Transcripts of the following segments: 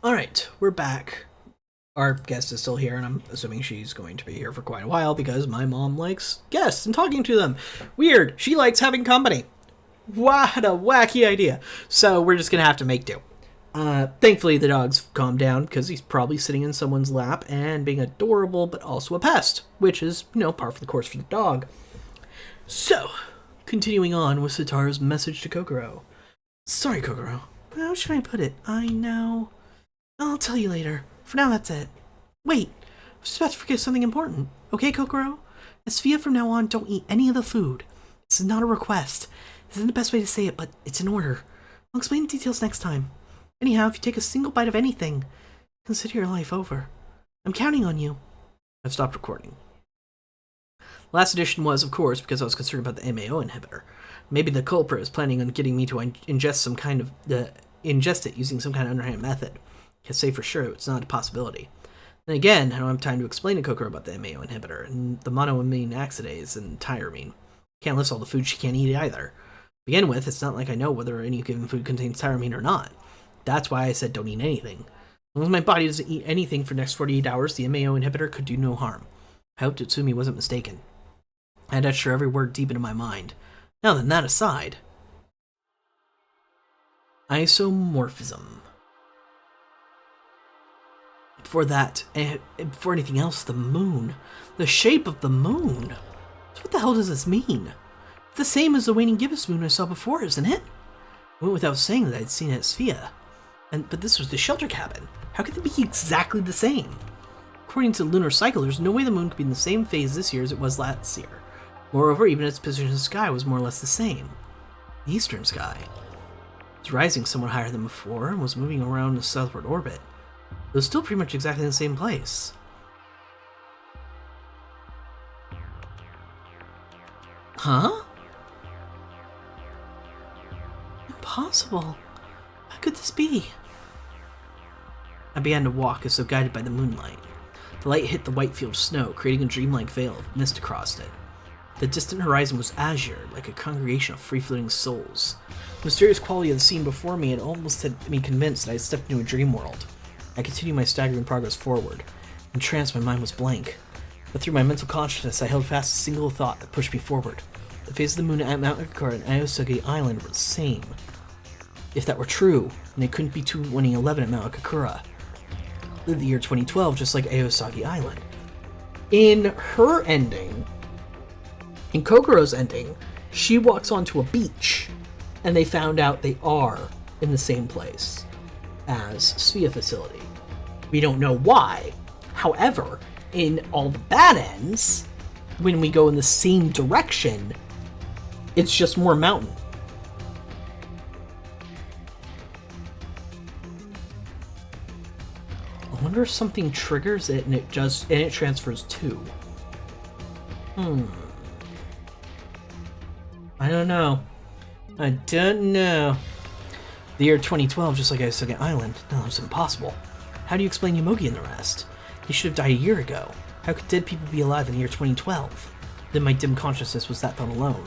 Alright, we're back. Our guest is still here, and I'm assuming she's going to be here for quite a while because my mom likes guests and talking to them. Weird. She likes having company. What a wacky idea. So we're just gonna have to make do. Thankfully, the dog's calmed down because he's probably sitting in someone's lap and being adorable, but also a pest, which is, par for the course for the dog. So, continuing on with Sitaro's message to Kokoro. Sorry, Kokoro. How should I put it? I know. I'll tell you later. For now, that's it. Wait, I was about to forget something important. Okay, Kokoro? As Sphia, from now on, don't eat any of the food. This is not a request. This isn't the best way to say it, but it's an order. I'll explain the details next time. Anyhow, if you take a single bite of anything, consider your life over. I'm counting on you. I've stopped recording. Last edition was, of course, because I was concerned about the MAO inhibitor. Maybe the culprit is planning on getting me to ingest it using some kind of underhand method. Can't say for sure it's not a possibility. Then again, I don't have time to explain to Kokoro about the MAO inhibitor and the monoamine oxidase and tyramine. Can't list all the food she can't eat either. To begin with, it's not like I know whether any given food contains tyramine or not. That's why I said don't eat anything. As long as my body doesn't eat anything for the next 48 hours, the MAO inhibitor could do no harm. I hoped Utsumi wasn't mistaken. I had etched her every word deep into my mind. Now then, that aside. Isomorphism. Before anything else, the moon. The shape of the moon. So what the hell does this mean? It's the same as the waning gibbous moon I saw before, isn't it? It went without saying that I'd seen it at Sphia. But this was the shelter cabin. How could they be exactly the same? According to the lunar cycle, there's no way the moon could be in the same phase this year as it was last year. Moreover, even its position in the sky was more or less the same. The eastern sky. It was rising somewhat higher than before and was moving around the southward orbit. It was still pretty much exactly in the same place. Huh? Impossible. How could this be? I began to walk as though guided by the moonlight. The light hit the white field of snow, creating a dreamlike veil of mist across it. The distant horizon was azure, like a congregation of free-floating souls. The mysterious quality of the scene before me had almost had me convinced that I had stepped into a dream world. I continued my staggering progress forward. Entranced, my mind was blank. But through my mental consciousness, I held fast a single thought that pushed me forward. The phase of the moon at Mount Ikakura and Aosugi Island were the same. If that were true, then it couldn't be 2011 at Mount Ikakura. The year 2012, just like Aosagi Island. In her ending, in Kokoro's ending, she walks onto a beach, and they found out they are in the same place as Sphia facility. We don't know why. However, in all the bad ends, when we go in the same direction, it's just more mountain. I wonder if something triggers it and it transfers too. I don't know. The year 2012, just like Aosugi Island. No, it's impossible. How do you explain Yomogi and the rest? He should have died a year ago. How could dead people be alive in the year 2012? Then my dim consciousness was that thought alone.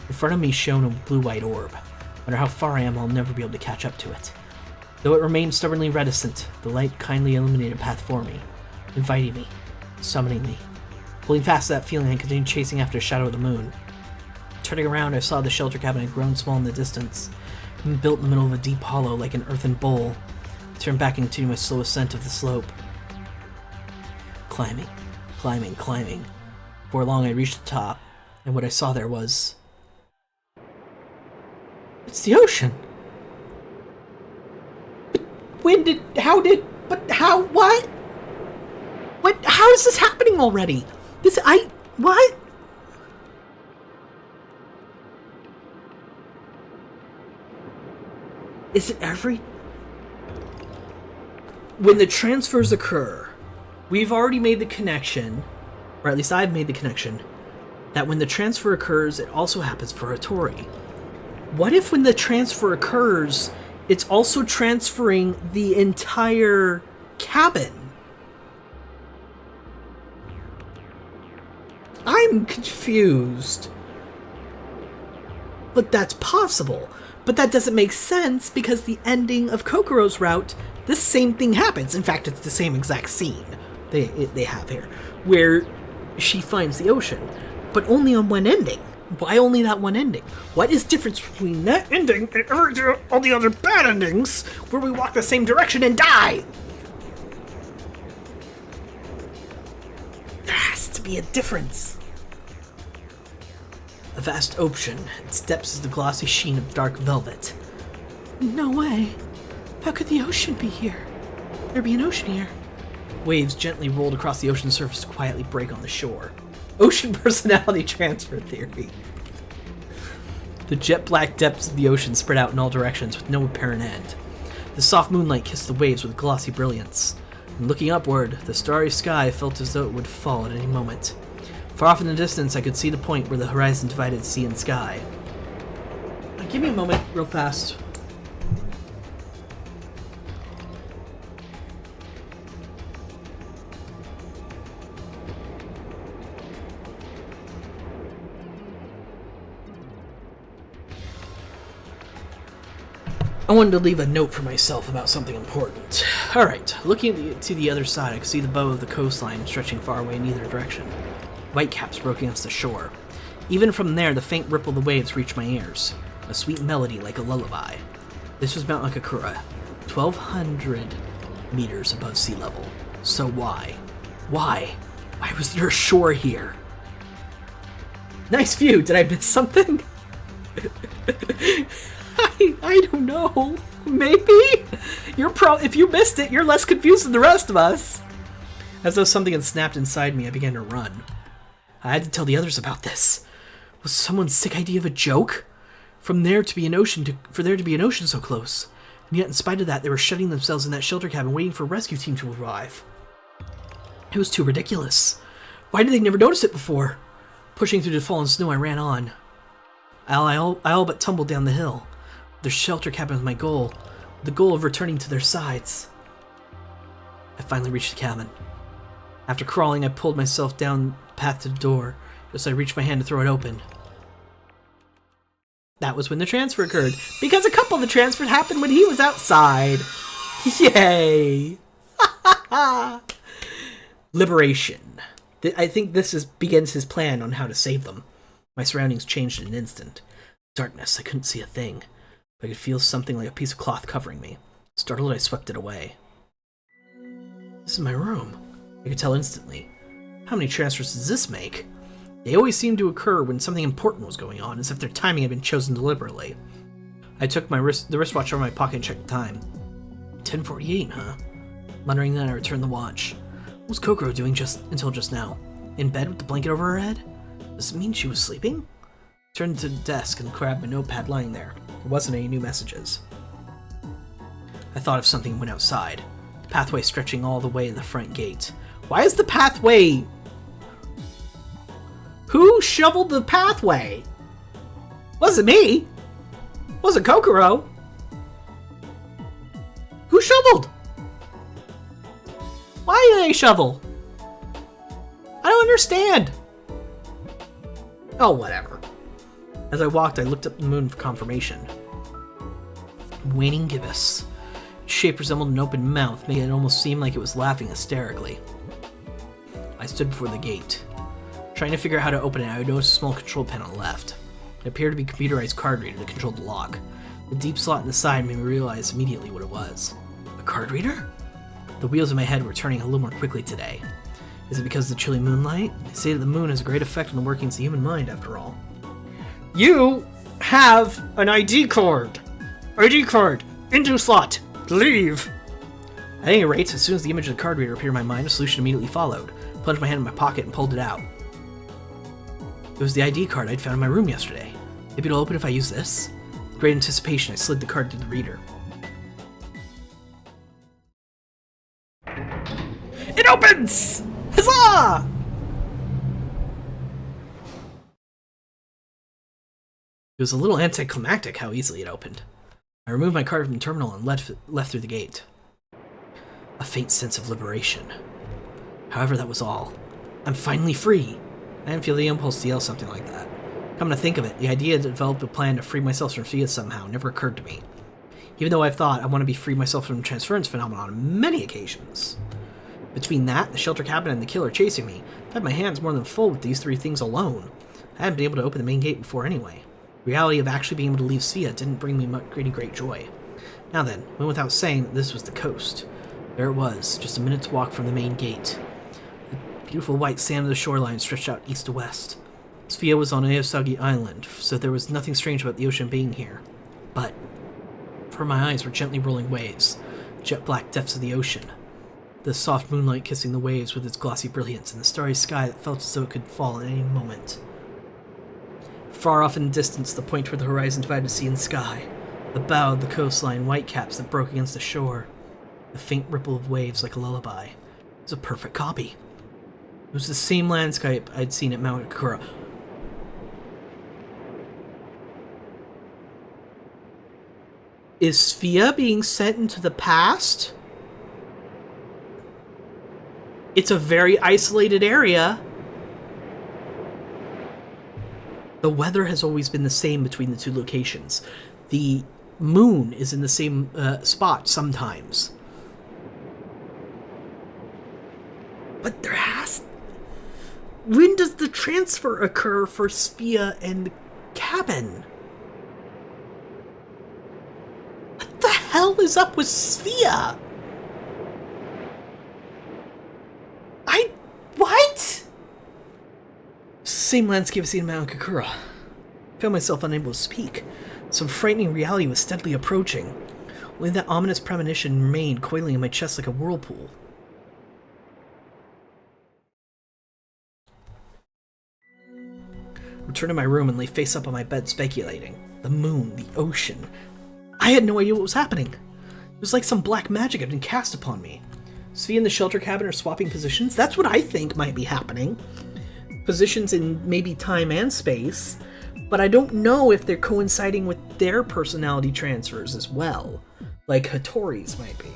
In front of me shone a blue-white orb. No matter how far I am, I'll never be able to catch up to it. Though it remained stubbornly reticent, the light kindly illuminated a path for me, inviting me, summoning me. Holding fast to that feeling, I continued chasing after the shadow of the moon. Turning around, I saw the shelter cabin had grown small in the distance, and built in the middle of a deep hollow like an earthen bowl. I turned back and continued my slow ascent of the slope. Climbing. Before long, I reached the top, and what I saw there was... It's the ocean! How is this happening already? What? Is it when the transfers occur, we've already made the connection, or at least I've made the connection, that when the transfer occurs, it also happens for Hattori. What if when the transfer occurs, it's also transferring the entire cabin? I'm confused. But that's possible. But that doesn't make sense because the ending of Kokoro's route, this same thing happens. In fact, it's the same exact scene they have here, where she finds the ocean, but only on one ending. Why only that one ending? What is the difference between that ending and all the other bad endings where we walk the same direction and die? There has to be a difference. A vast ocean, its depths is the glossy sheen of dark velvet. No way. How could the ocean be here? There be an ocean here. Waves gently rolled across the ocean surface to quietly break on the shore. Ocean personality transfer theory. The jet-black depths of the ocean spread out in all directions with no apparent end. The soft moonlight kissed the waves with glossy brilliance. And looking upward, the starry sky felt as though it would fall at any moment. Far off in the distance, I could see the point where the horizon divided sea and sky. Give me a moment, real fast. I wanted to leave a note for myself about something important. Alright, looking to the other side, I could see the bow of the coastline stretching far away in either direction. Whitecaps broke against the shore. Even from there, the faint ripple of the waves reached my ears, a sweet melody like a lullaby. This was Mount Akakura, 1,200 meters above sea level. So why? Why was there a shore here? Nice view. Did I miss something? I don't know. Maybe? If you missed it, you're less confused than the rest of us. As though something had snapped inside me, I began to run. I had to tell the others about this. Was someone's sick idea of a joke? For there to be an ocean so close. And yet, in spite of that, they were shutting themselves in that shelter cabin waiting for a rescue team to arrive. It was too ridiculous. Why did they never notice it before? Pushing through the fallen snow, I ran on. I all but tumbled down the hill. Their shelter cabin was my goal. The goal of returning to their sides. I finally reached the cabin. After crawling, I pulled myself down the path to the door, just as I reached my hand to throw it open. That was when the transfer occurred, because a couple of the transfers happened when he was outside. Yay! Liberation. I think this begins his plan on how to save them. My surroundings changed in an instant. Darkness, I couldn't see a thing. But I could feel something like a piece of cloth covering me. Startled, I swept it away. This is my room. I could tell instantly. How many transfers does this make? They always seemed to occur when something important was going on, as if their timing had been chosen deliberately. I took the wristwatch out of my pocket and checked the time. 10:48, huh? Muttering that, I returned the watch. What was Kokoro doing until just now? In bed with the blanket over her head? Does it mean she was sleeping? I turned to the desk and grabbed my notepad lying there. There wasn't any new messages. I thought of something and went outside. The pathway stretching all the way to the front gate. Why is the pathway... Who shoveled the pathway? Wasn't me. Wasn't Kokoro. Who shoveled? Why did they shovel? I don't understand. Oh, whatever. As I walked, I looked up at the moon for confirmation. Waning gibbous. Its shape resembled an open mouth, making it almost seem like it was laughing hysterically. I stood before the gate. Trying to figure out how to open it, I noticed a small control panel on the left. It appeared to be a computerized card reader that controlled the lock. The deep slot in the side made me realize immediately what it was. A card reader? The wheels in my head were turning a little more quickly today. Is it because of the chilly moonlight? They say that the moon has a great effect on the workings of the human mind, after all. You have an ID card! ID card! Into slot! Leave! At any rate, as soon as the image of the card reader appeared in my mind, a solution immediately followed. I plunged my hand in my pocket and pulled it out. It was the ID card I'd found in my room yesterday. Maybe it'll open if I use this. With great anticipation, I slid the card to the reader. It opens! Huzzah! It was a little anticlimactic how easily it opened. I removed my card from the terminal and left through the gate. A faint sense of liberation. However, that was all. I'm finally free. I didn't feel the impulse to yell something like that. Come to think of it, the idea to develop a plan to free myself from Sphia somehow never occurred to me. Even though I've thought I want to be free myself from the transference phenomenon on many occasions. Between that, the shelter cabin, and the killer chasing me, I've had my hands more than full with these 3 things alone. I hadn't been able to open the main gate before anyway. The reality of actually being able to leave Sphia didn't bring me any great joy. Now then, went without saying that this was the coast. There it was, just a minute's walk from the main gate. The beautiful white sand of the shoreline stretched out east to west. Sphia was on Aosagi Island, so there was nothing strange about the ocean being here. But, before my eyes were gently rolling waves, jet-black depths of the ocean. The soft moonlight kissing the waves with its glossy brilliance, and the starry sky that felt as though it could fall at any moment. Far off in the distance, the point where the horizon divided sea and sky. The bow of the coastline, white caps that broke against the shore. The faint ripple of waves like a lullaby. It was a perfect copy. It was the same landscape I'd seen at Mount Akura. Is Sphia being sent into the past? It's a very isolated area. The weather has always been the same between the 2 locations. The moon is in the same spot sometimes. But there has... When does the transfer occur for Sphia and the cabin? What the hell is up with Sphia? What? Same landscape as seen in Mount Kakura. I found myself unable to speak. Some frightening reality was steadily approaching. Only that ominous premonition remained coiling in my chest like a whirlpool. I returned to my room and lay face up on my bed speculating. The moon, the ocean. I had no idea what was happening. It was like some black magic had been cast upon me. Sphia and the shelter cabin are swapping positions. That's what I think might be happening. Positions in maybe time and space, but I don't know if they're coinciding with their personality transfers as well, like Hattori's might be.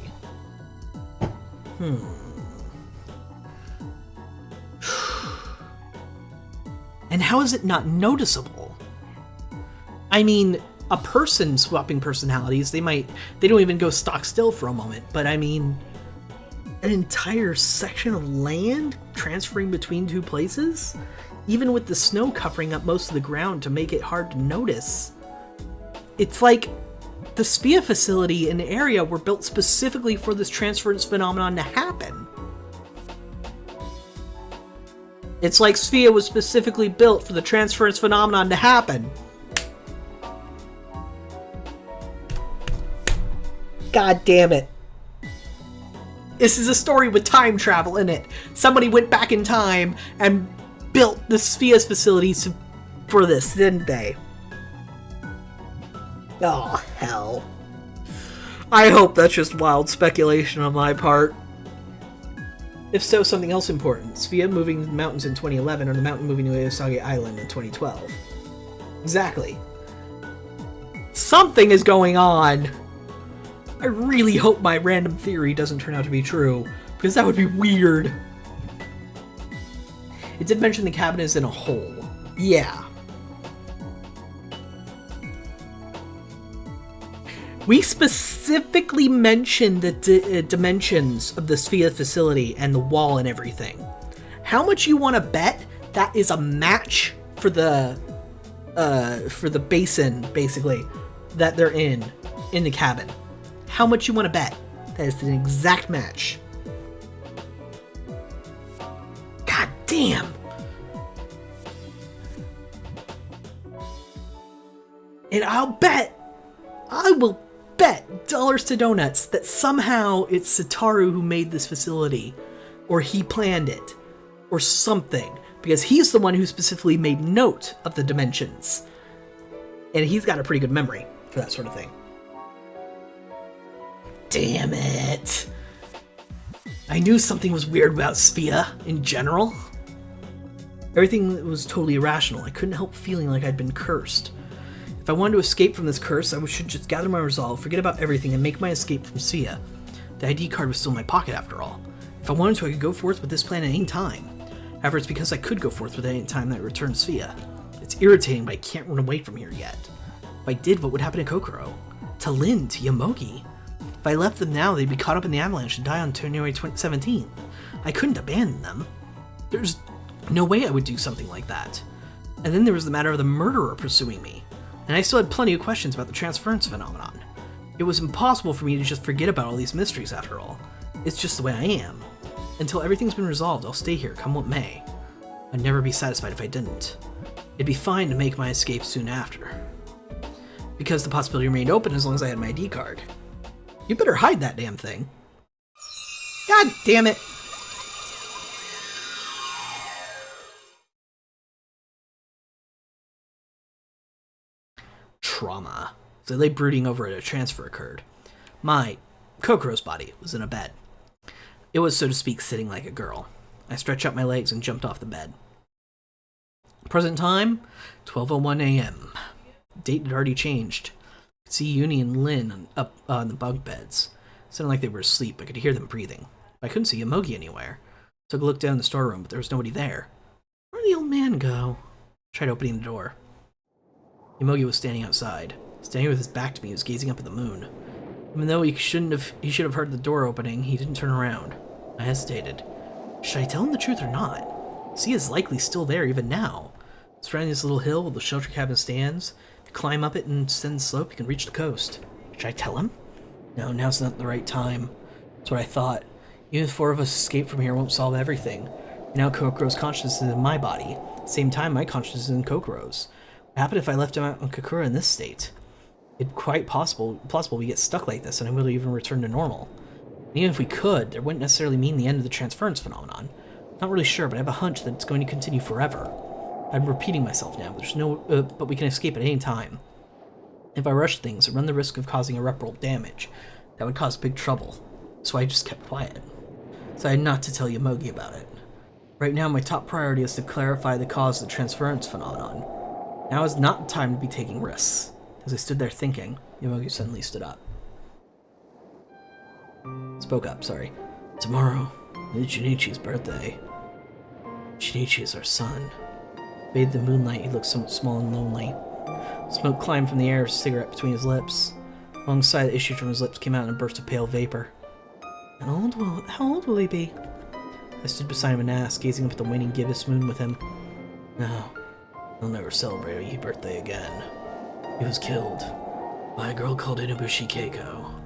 And how is it not noticeable? I mean, a person swapping personalities, they don't even go stock still for a moment, but I mean, an entire section of land transferring between 2 places? Even with the snow covering up most of the ground to make it hard to notice. It's like the Sphia facility and area were built specifically for this transference phenomenon to happen. It's like Sphia was specifically built for the transference phenomenon to happen. God damn it. This is a story with time travel in it. Somebody went back in time and built the Sphia's facilities for this, didn't they? Oh, hell. I hope that's just wild speculation on my part. If so, something else important. Sphia moving to the mountains in 2011, or the mountain moving to Aosagi Island in 2012. Exactly. Something is going on. I really hope my random theory doesn't turn out to be true, because that would be weird. It did mention the cabin is in a hole. Yeah. We specifically mentioned the dimensions of the Sphia facility and the wall and everything. How much you want to bet that is a match for the basin, basically, that they're in the cabin? How much you want to bet that is an exact match? God damn. And I will bet dollars to donuts that somehow it's Satoru who made this facility, or he planned it, or something, because he's the one who specifically made note of the dimensions. And he's got a pretty good memory for that sort of thing. Damn it. I knew something was weird about Sphia in general. Everything was totally irrational. I couldn't help feeling like I'd been cursed. If I wanted to escape from this curse, I should just gather my resolve, forget about everything, and make my escape from Sphia. The ID card was still in my pocket after all. If I wanted to, I could go forth with this plan at any time. However, it's because I could go forth with it at any time that I returned Sphia. It's irritating, but I can't run away from here yet. If I did, what would happen to Kokoro? To Lin, to Yomogi? If I left them now, they'd be caught up in the avalanche and die on January 17th. I couldn't abandon them. There's no way I would do something like that. And then there was the matter of the murderer pursuing me. And I still had plenty of questions about the transference phenomenon. It was impossible for me to just forget about all these mysteries after all. It's just the way I am. Until everything's been resolved, I'll stay here, come what may. I'd never be satisfied if I didn't. It'd be fine to make my escape soon after. Because the possibility remained open as long as I had my ID card. You better hide that damn thing. God damn it! Trauma. So they lay brooding over it, a transfer occurred. Kokoro's body, was in a bed. It was, so to speak, sitting like a girl. I stretched out my legs and jumped off the bed. Present time, 12:01 a.m. Date had already changed. I could see Uni and Lin up on the bunk beds. It sounded like they were asleep. I could hear them breathing. But I couldn't see Yomogi anywhere. Took a look down the storeroom, but there was nobody there. Where'd the old man go? Tried opening the door. Yomogi was standing outside. Standing with his back to me, he was gazing up at the moon. Even though he should have heard the door opening, he didn't turn around. I hesitated. Should I tell him the truth or not? Sea is likely still there even now. Surrounding this little hill where the shelter cabin stands, if you climb up it and descend the slope, you can reach the coast. Should I tell him? No, now's not the right time. That's what I thought. Even if 4 of us escape from here won't solve everything. Now Kokoro's consciousness is in my body. At the same time, my consciousness is in Kokoro's. What happened if I left him out on Kokoro in this state? It's quite possible we get stuck like this and I will even return to normal. And even if we could, that wouldn't necessarily mean the end of the transference phenomenon. Not really sure, but I have a hunch that it's going to continue forever. I'm repeating myself now, but we can escape at any time. If I rush things, I run the risk of causing irreparable damage. That would cause big trouble. So I just kept quiet. So I had not to tell Yomogi about it. Right now, my top priority is to clarify the cause of the transference phenomenon. Now is not the time to be taking risks. As I stood there thinking, Yomogi suddenly stood up. Spoke up, sorry. Tomorrow is Junichi's birthday. Junichi is our son. Bathed in moonlight, he looked somewhat small and lonely. Smoke climbed from the air, a cigarette between his lips. A long sigh that issued from his lips came out in a burst of pale vapor. How old will he be? I stood beside him and asked, gazing up at the waning gibbous moon with him. No, he'll never celebrate a birthday again. He was killed by a girl called Inabushi Keiko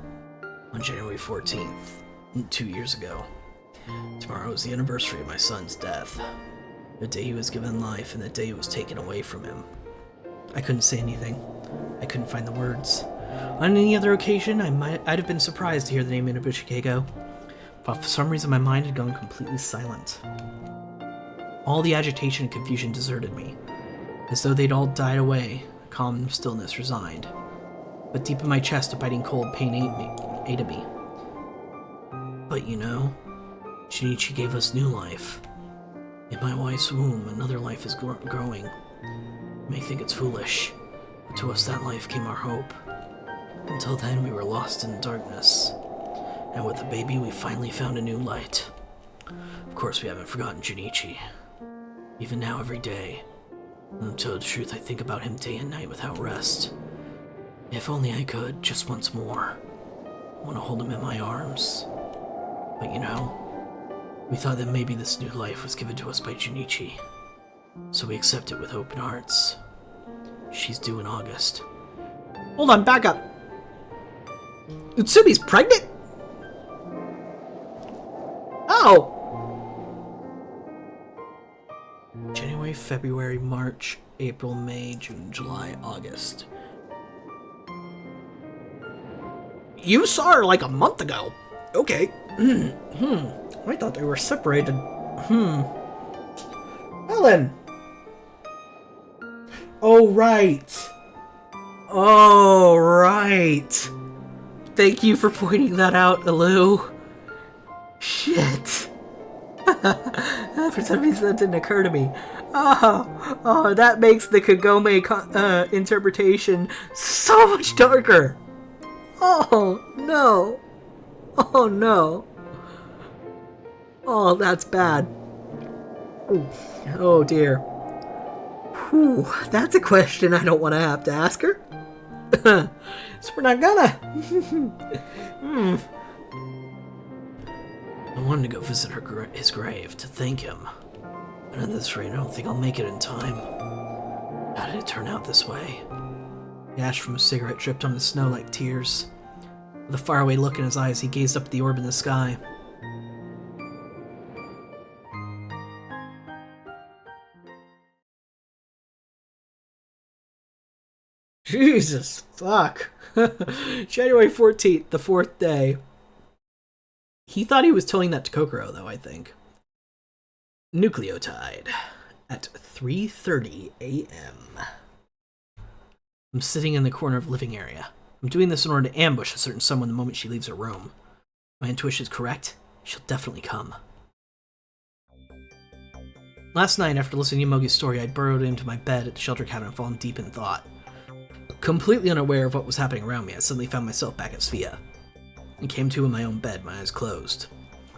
on January 14th, 2 years ago. Tomorrow is the anniversary of my son's death. The day he was given life and the day it was taken away from him. I couldn't say anything. I couldn't find the words. On any other occasion, I'd have been surprised to hear the name Inabushi Keiko, but for some reason my mind had gone completely silent. All the agitation and confusion deserted me, as though they'd all died away. Calm stillness resigned. But deep in my chest, a biting cold pain ate at me. But you know, Junichi gave us new life. In my wife's womb, another life is growing. You may think it's foolish, but to us that life came our hope. Until then, we were lost in darkness. And with the baby, we finally found a new light. Of course, we haven't forgotten Junichi. Even now, every day. And to tell the truth, I think about him day and night without rest. If only I could, just once more. I want to hold him in my arms. But you know, we thought that maybe this new life was given to us by Junichi. So we accept it with open hearts. She's due in August. Hold on, back up! Utsumi's pregnant?! Oh! January, February, March, April, May, June, July, August. You saw her like a month ago. Okay. I thought they were separated. Ellen! Oh, right. Oh, right. Thank you for pointing that out, Alu. Shit. For some reason that didn't occur to me. Oh, that makes the Kagome interpretation so much darker. Oh, no. Oh, no. Oh, that's bad. Oh, dear. Whew, that's a question I don't want to have to ask her. So we're not gonna. I wanted to go visit his grave to thank him. But at this rate, I don't think I'll make it in time. How did it turn out this way? The ash from a cigarette dripped on the snow like tears. With a faraway look in his eyes, he gazed up at the orb in the sky. Jesus, fuck. January 14th, the 4th day. He thought he was telling that to Kokoro, though, I think. Nucleotide. At 3:30 a.m. I'm sitting in the corner of the living area. I'm doing this in order to ambush a certain someone the moment she leaves her room. My intuition is correct. She'll definitely come. Last night, after listening to Yomogi's story, I'd burrowed into my bed at the shelter cabin and fallen deep in thought. Completely unaware of what was happening around me, I suddenly found myself back at Sphia. I came to in my own bed, my eyes closed.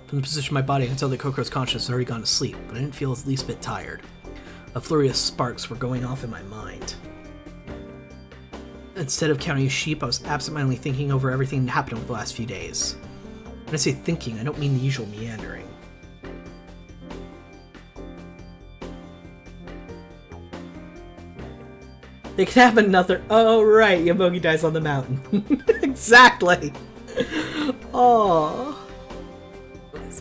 From the position of my body, I could tell that Kokoro's consciousness had already gone to sleep, but I didn't feel the least bit tired. A flurry of sparks were going off in my mind. Instead of counting sheep, I was absentmindedly thinking over everything that happened over the last few days. When I say thinking, I don't mean the usual meandering. They can have another. Oh, right. Yomogi dies on the mountain. Exactly. Oh.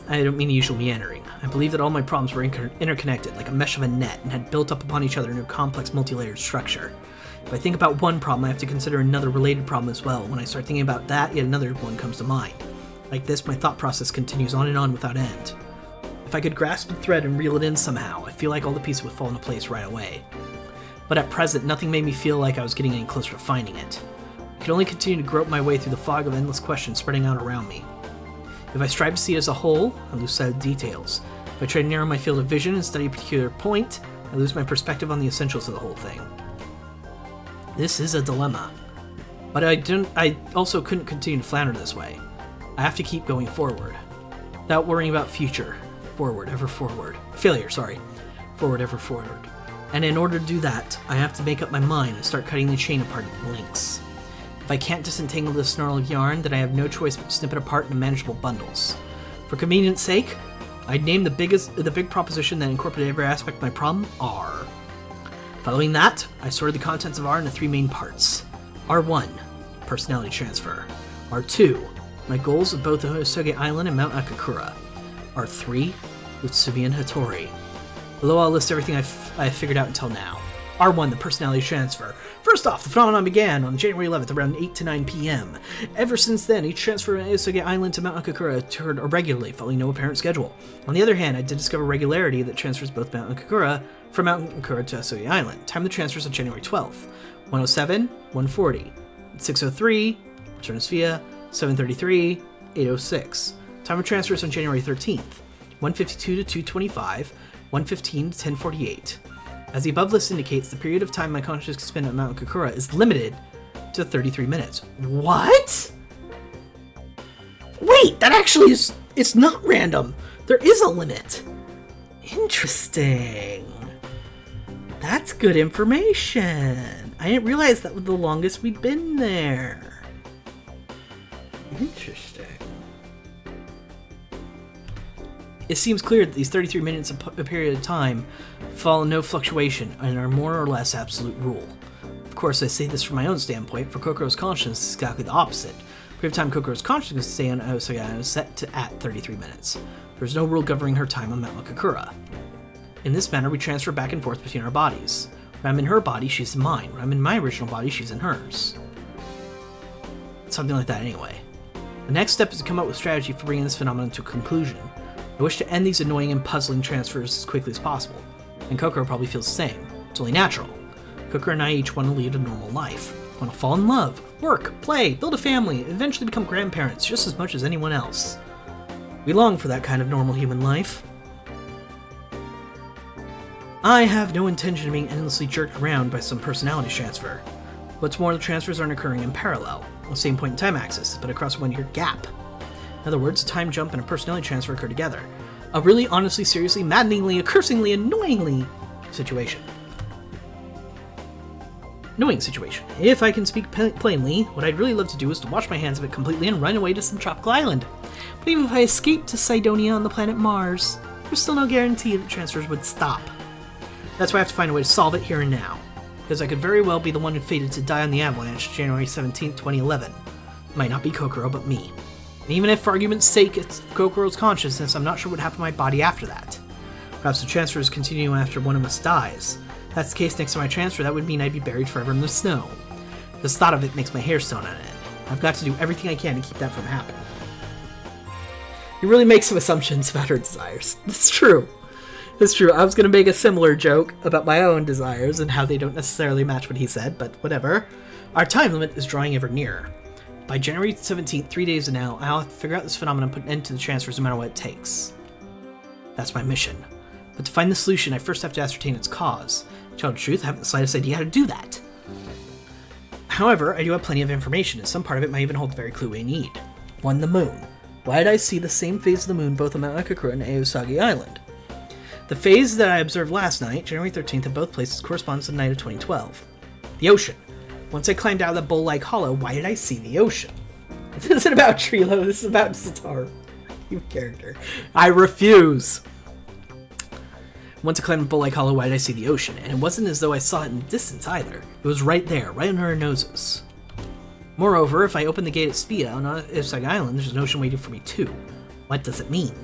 I don't mean the usual meandering. I believe that all my problems were interconnected, like a mesh of a net, and had built up upon each other into a complex, multi-layered structure. If I think about one problem, I have to consider another related problem as well. When I start thinking about that, yet another one comes to mind. Like this, my thought process continues on and on without end. If I could grasp the thread and reel it in somehow, I feel like all the pieces would fall into place right away. But at present, nothing made me feel like I was getting any closer to finding it. I could only continue to grope my way through the fog of endless questions spreading out around me. If I strive to see it as a whole, I lose sight of details. If I try to narrow my field of vision and study a particular point, I lose my perspective on the essentials of the whole thing. This is a dilemma. But I also couldn't continue to flounder this way. I have to keep going forward. Without worrying about future. Forward, ever forward. Failure, sorry. Forward, ever forward. And in order to do that, I have to make up my mind and start cutting the chain apart into links. If I can't disentangle this snarl of yarn, then I have no choice but to snip it apart into manageable bundles. For convenience sake, I'd name the big proposition that incorporated every aspect of my problem, R. Following that, I sorted the contents of R into three main parts. R1, personality transfer. R2, my goals of both the Hosoge Island and Mount Akakura. R3, Utsubi and Hattori. Below I'll list everything I've figured out until now. R1, the personality transfer. First off, the phenomenon began on January 11th around 8 to 9 p.m. Ever since then, each transfer from Hosoge Island to Mount Akakura occurred irregularly, following no apparent schedule. On the other hand, I did discover regularity that transfers both Mount Akakura from Mount Akakura to Hosoge Island. Time of the transfers on January 12th. 107, 140. 603, return to Sphia. 733, 806. Time of transfers on January 13th. 152 to 225. 115 to 1048. As the above list indicates, the period of time my consciousness can spend at Mount Kakura is limited to 33 minutes. What? Wait, that actually is... It's not random. There is a limit. Interesting. That's good information. I didn't realize that was the longest we'd been there. Interesting. It seems clear that these 33 minutes of a period of time follow no fluctuation and are more or less absolute rule. Of course, I say this from my own standpoint, for Kokoro's consciousness is exactly the opposite. The period of time Kokoro's consciousness can stay on Hosoge Island is set to at 33 minutes. There is no rule governing her time on Mount Akakura. In this manner, we transfer back and forth between our bodies. When I'm in her body, she's in mine. When I'm in my original body, she's in hers. Something like that anyway. The next step is to come up with a strategy for bringing this phenomenon to a conclusion. I wish to end these annoying and puzzling transfers as quickly as possible, and Kokoro probably feels the same. It's only natural. Kokoro and I each want to lead a normal life. We want to fall in love, work, play, build a family, and eventually become grandparents just as much as anyone else. We long for that kind of normal human life. I have no intention of being endlessly jerked around by some personality transfer. What's more, the transfers aren't occurring in parallel, on the same point in time axis, but across a one-year gap. In other words, a time jump and a personality transfer occur together. A really, honestly, seriously, maddeningly, accursingly, annoyingly situation. annoying situation. If I can speak plainly, what I'd really love to do is to wash my hands of it completely and run away to some tropical island. But even if I escaped to Cydonia on the planet Mars, there's still no guarantee that transfers would stop. That's why I have to find a way to solve it here and now, because I could very well be the one who fated to die on the avalanche January 17th, 2011. It might not be Kokoro, but me. And even if, for argument's sake, it's Kokoro's consciousness, I'm not sure what happened to my body after that. Perhaps the transfers continue after one of us dies. If that's the case, next time I transfer, that would mean I'd be buried forever in the snow. The thought of it makes my hair stand on end. I've got to do everything I can to keep that from happening. You really make some assumptions about her desires. It's true. It's true. I was going to make a similar joke about my own desires and how they don't necessarily match what he said, but whatever. Our time limit is drawing ever nearer. By January 17th, 3 days from now, I'll have to figure out this phenomenon and put an end to the transfers no matter what it takes. That's my mission. But to find the solution, I first have to ascertain its cause. To tell the truth, I haven't the slightest idea how to do that. However, I do have plenty of information, and some part of it might even hold the very clue we need. 1. The moon. Why did I see the same phase of the moon both on Mount Akakura and Aosagi Island? The phase that I observed last night, January 13th, at both places corresponds to the night of 2012. The ocean. Once I climbed out of the bowl-like hollow, why did I see the ocean? This isn't about Trilo, this is about Sitaru. You character. I refuse! Once I climbed the bowl-like hollow, why did I see the ocean? And it wasn't as though I saw it in the distance either. It was right there, right under our noses. Moreover, if I open the gate at Sphia on Aosagi Island, there's an ocean waiting for me too. What does it mean?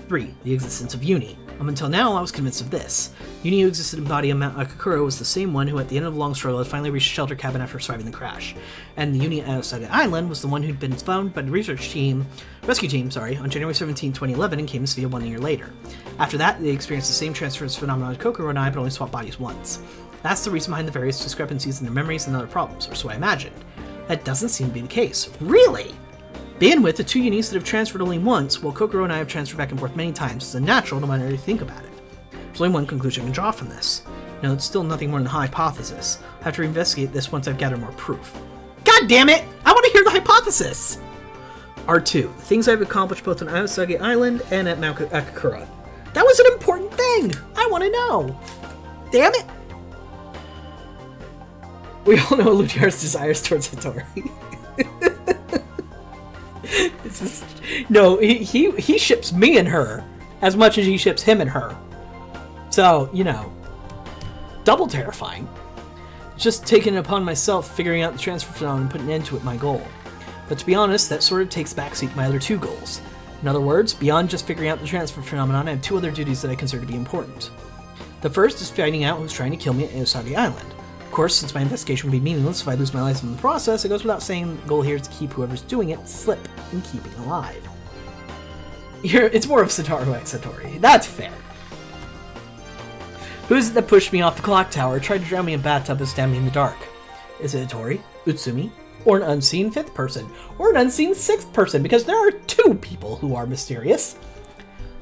3. The existence of Uni. Until now, I was convinced of this. Uni, who existed in body on Mount Akakura, was the same one who, at the end of a long struggle, had finally reached a shelter cabin after surviving the crash. And the Uni at Aosagi Island was the one who'd been found by the rescue team, on January 17, 2011, and came to Sphia 1 year later. After that, they experienced the same transference phenomenon as Kokoro and I, but only swapped bodies once. That's the reason behind the various discrepancies in their memories and other problems, or so I imagined. That doesn't seem to be the case. Really? Begin with, the two Unis that have transferred only once, while Kokoro and I have transferred back and forth many times, is unnatural no matter how you think about it. There's only one conclusion I can draw from this. No, it's still nothing more than a hypothesis. I'll have to investigate this once I've gathered more proof. God damn it! I want to hear the hypothesis! R2. The things I've accomplished both on Aosagi Island and at Mount Akakura. That was an important thing! I want to know! Damn it! We all know Lugiar's desires towards Hattori. No, he ships me and her as much as he ships him and her. So, you know, double terrifying. Just taking it upon myself, figuring out the transfer phenomenon and putting an end to it, my goal. But to be honest, that sort of takes backseat to my other two goals. In other words, beyond just figuring out the transfer phenomenon, I have two other duties that I consider to be important. The first is finding out who's trying to kill me at Aosagi Island. Of course, since my investigation would be meaningless if I lose my life in the process, it goes without saying the goal here is to keep whoever's doing it slip and keeping alive. It's more of Sitaru x Hattori. That's fair. Who is it that pushed me off the clock tower, tried to drown me in a bathtub, and stabbed me in the dark? Is it Hattori, Utsumi, or an unseen fifth person, or an unseen sixth person? Because there are two people who are mysterious.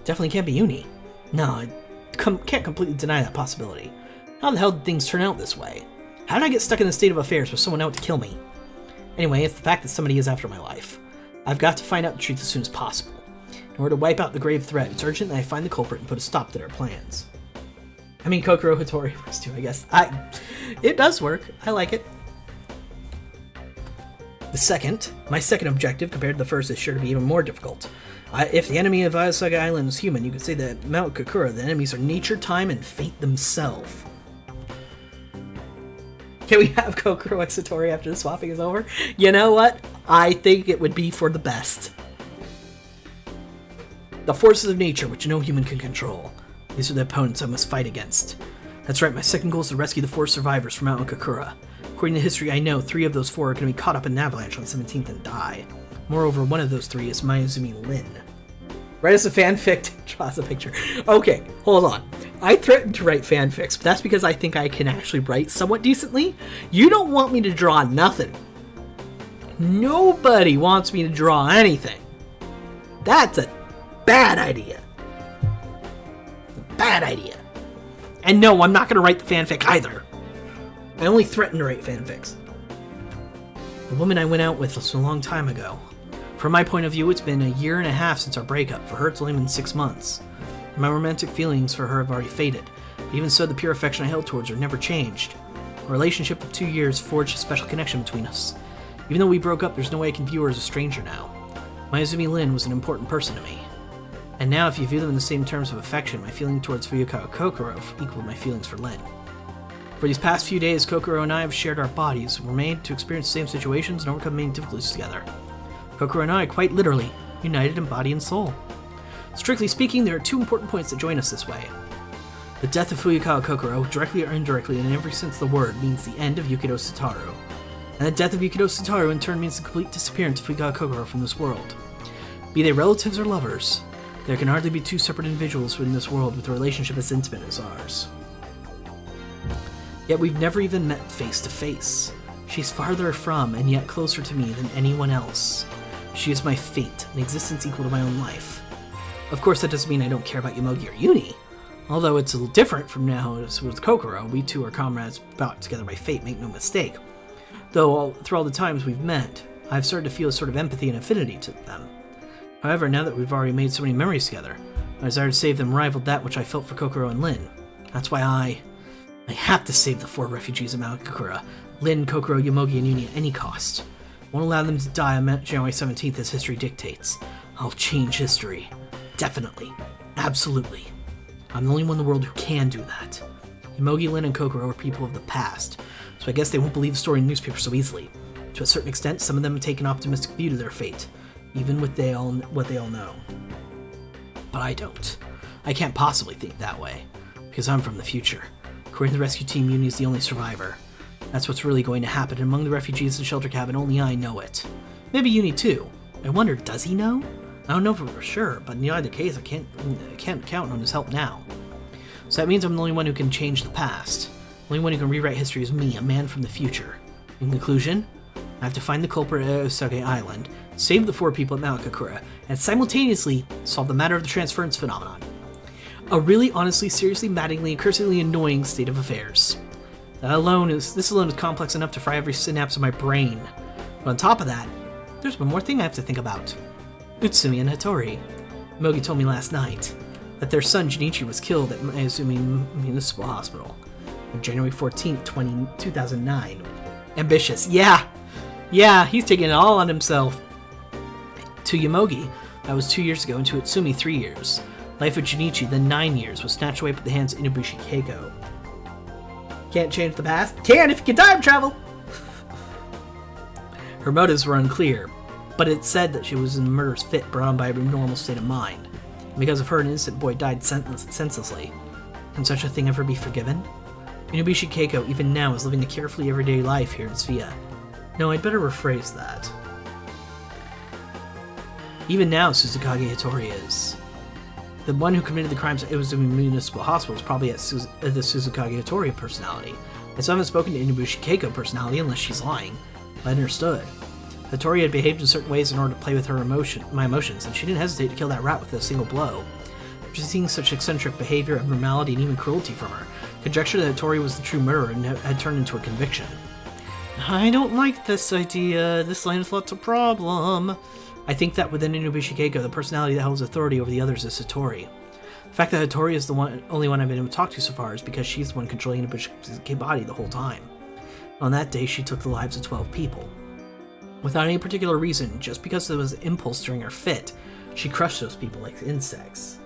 Definitely can't be Uni. No, I can't completely deny that possibility. How the hell did things turn out this way? How did I get stuck in this state of affairs with someone out to kill me? Anyway, it's the fact that somebody is after my life. I've got to find out the truth as soon as possible. In order to wipe out the grave threat, it's urgent that I find the culprit and put a stop to their plans. I mean, Kokoro Hattori works too, I guess. It does work. I like it. My second objective, compared to the first, is sure to be even more difficult. If the enemy of Aosagi Island is human, you could say that Mount Kakura, the enemies are nature, time, and fate themselves. Can we have Kokoro x Hattori after the swapping is over? You know what? I think it would be for the best. The forces of nature, which no human can control. These are the opponents I must fight against. That's right, my second goal is to rescue the 4 survivors from Mount Kakura. According to history I know, 3 of those 4 are going to be caught up in an avalanche on the 17th and die. Moreover, one of those 3 is Mayuzumi Lin. Write us a fanfic, draw us a picture. Okay, hold on. I threatened to write fanfics, but that's because I think I can actually write somewhat decently. You don't want me to draw nothing. Nobody wants me to draw anything. That's a bad idea. A bad idea. And no, I'm not going to write the fanfic either. I only threaten to write fanfics. The woman I went out with was a long time ago. From my point of view, it's been 1.5 years since our breakup. For her, it's only been 6 months. My romantic feelings for her have already faded. But even so, the pure affection I held towards her never changed. Our relationship of 2 years forged a special connection between us. Even though we broke up, there's no way I can view her as a stranger now. Mayuzumi Lin was an important person to me. And now, if you view them in the same terms of affection, my feeling towards Fuyukawa Kokoro equaled my feelings for Lin. For these past few days, Kokoro and I have shared our bodies. We're made to experience the same situations and overcome many difficulties together. Kokoro and I, quite literally, united in body and soul. Strictly speaking, there are 2 important points that join us this way. The death of Fuyukawa Kokoro, directly or indirectly in every sense of the word, means the end of Yukido Satoru. And the death of Yukido Satoru in turn means the complete disappearance of Fuyukawa Kokoro from this world. Be they relatives or lovers, there can hardly be 2 separate individuals within this world with a relationship as intimate as ours. Yet we've never even met face to face. She's farther from and yet closer to me than anyone else. She is my fate, an existence equal to my own life. Of course, that doesn't mean I don't care about Yomogi or Uni. Although it's a little different from now with Kokoro, we 2 are comrades brought together by fate, make no mistake. Though through all the times we've met, I've started to feel a sort of empathy and affinity to them. However, now that we've already made so many memories together, my desire to save them rivaled that which I felt for Kokoro and Lin. That's why I have to save the 4 refugees of Aokigahara, Lin, Kokoro, Yomogi, and Uni at any cost. I won't allow them to die on January 17th as history dictates. I'll change history. Definitely. Absolutely. I'm the only one in the world who can do that. Yomogi, Lin, and Kokoro are people of the past, so I guess they won't believe the story in the newspaper so easily. To a certain extent, some of them take an optimistic view to their fate, even with what they all know. But I don't. I can't possibly think that way, because I'm from the future. According to the rescue team, Uni is the only survivor. That's what's really going to happen, and among the refugees in the shelter cabin, only I know it. Maybe Uni too. I wonder, does he know? I don't know for sure, but in either case, I can't count on his help now. So that means I'm the only one who can change the past. The only one who can rewrite history is me, a man from the future. In conclusion, I have to find the culprit at Osage Island, save the 4 people at Aokigahara, and simultaneously solve the matter of the transference phenomenon. A really, honestly, seriously, maddeningly, cursingly annoying state of affairs. This alone is complex enough to fry every synapse of my brain. But on top of that, there's one more thing I have to think about. Utsumi and Hattori. Mogi told me last night that their son Junichi was killed at Mayuzumi Municipal Hospital on January 14th, 2009. Ambitious. Yeah, he's taking it all on himself. To Yomogi, that was 2 years ago, and to Utsumi 3 years. Life of Junichi, then 9 years, was snatched away by the hands of Inubushi Keiko. Can't change the past? Can if you can time travel! Her motives were unclear, but it said that she was in a murderous fit brought on by a normal state of mind. And because of her, an innocent boy died senselessly. Can such a thing ever be forgiven? Inubushi Keiko, even now, is living a carefree everyday life here in Svea. No, I'd better rephrase that. Even now, Suzukage Hattori is. The one who committed the crimes at Iwazumi Municipal Hospital is probably the Suzukage Hattori personality. I still haven't spoken to Inubushi Keiko personality unless she's lying. I understood. Hattori had behaved in certain ways in order to play with my emotions, and she didn't hesitate to kill that rat with a single blow. After seeing such eccentric behavior, abnormality, and even cruelty from her, conjecture that Hattori was the true murderer and had turned into a conviction. I don't like this idea. This line of thought's a problem. I think that within Inubushi Keiko, the personality that holds authority over the others is Hattori. The fact that Hattori is the only one I've been able to talk to so far is because she's the one controlling Inubushi's body the whole time. On that day, she took the lives of 12 people. Without any particular reason, just because there was an impulse during her fit, she crushed those people like insects.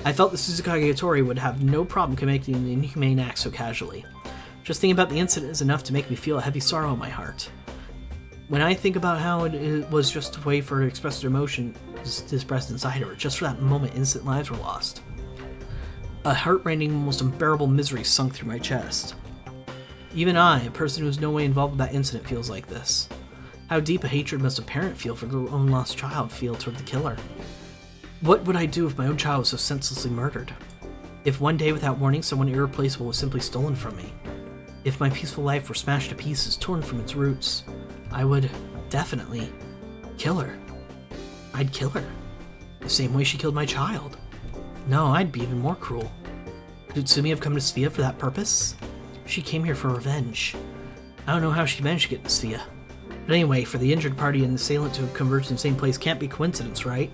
I felt that Suzukage Hattori would have no problem committing an inhumane act so casually. Just thinking about the incident is enough to make me feel a heavy sorrow in my heart. When I think about how it was just a way for her to express her emotion expressed inside her, just for that moment innocent lives were lost. A heart-rending, almost unbearable misery sunk through my chest. Even I, a person who is no way involved with that incident, feels like this. How deep a hatred must a parent feel for their own lost child feel toward the killer? What would I do if my own child was so senselessly murdered? If one day without warning someone irreplaceable was simply stolen from me? If my peaceful life were smashed to pieces, torn from its roots? I would definitely kill her. I'd kill her. The same way she killed my child. No, I'd be even more cruel. Could Utsumi have come to Svea for that purpose? She came here for revenge. I don't know how she managed to get to Svea. But anyway, for the injured party and the assailant to have converged in the same place can't be coincidence, right?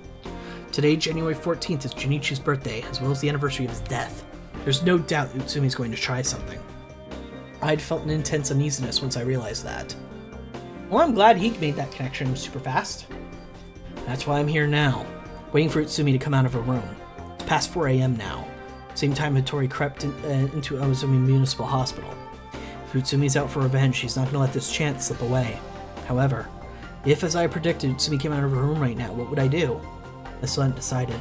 Today, January 14th, is Junichi's birthday, as well as the anniversary of his death. There's no doubt Utsumi's going to try something. I'd felt an intense uneasiness once I realized that. Well, I'm glad he made that connection super fast. That's why I'm here now, waiting for Utsumi to come out of her room. It's past 4 a.m. now, same time Hattori crept into Ozumi Municipal Hospital. If Utsumi's out for revenge, she's not going to let this chance slip away. However, if, as I predicted, Utsumi came out of her room right now, what would I do? I still hadn't decided.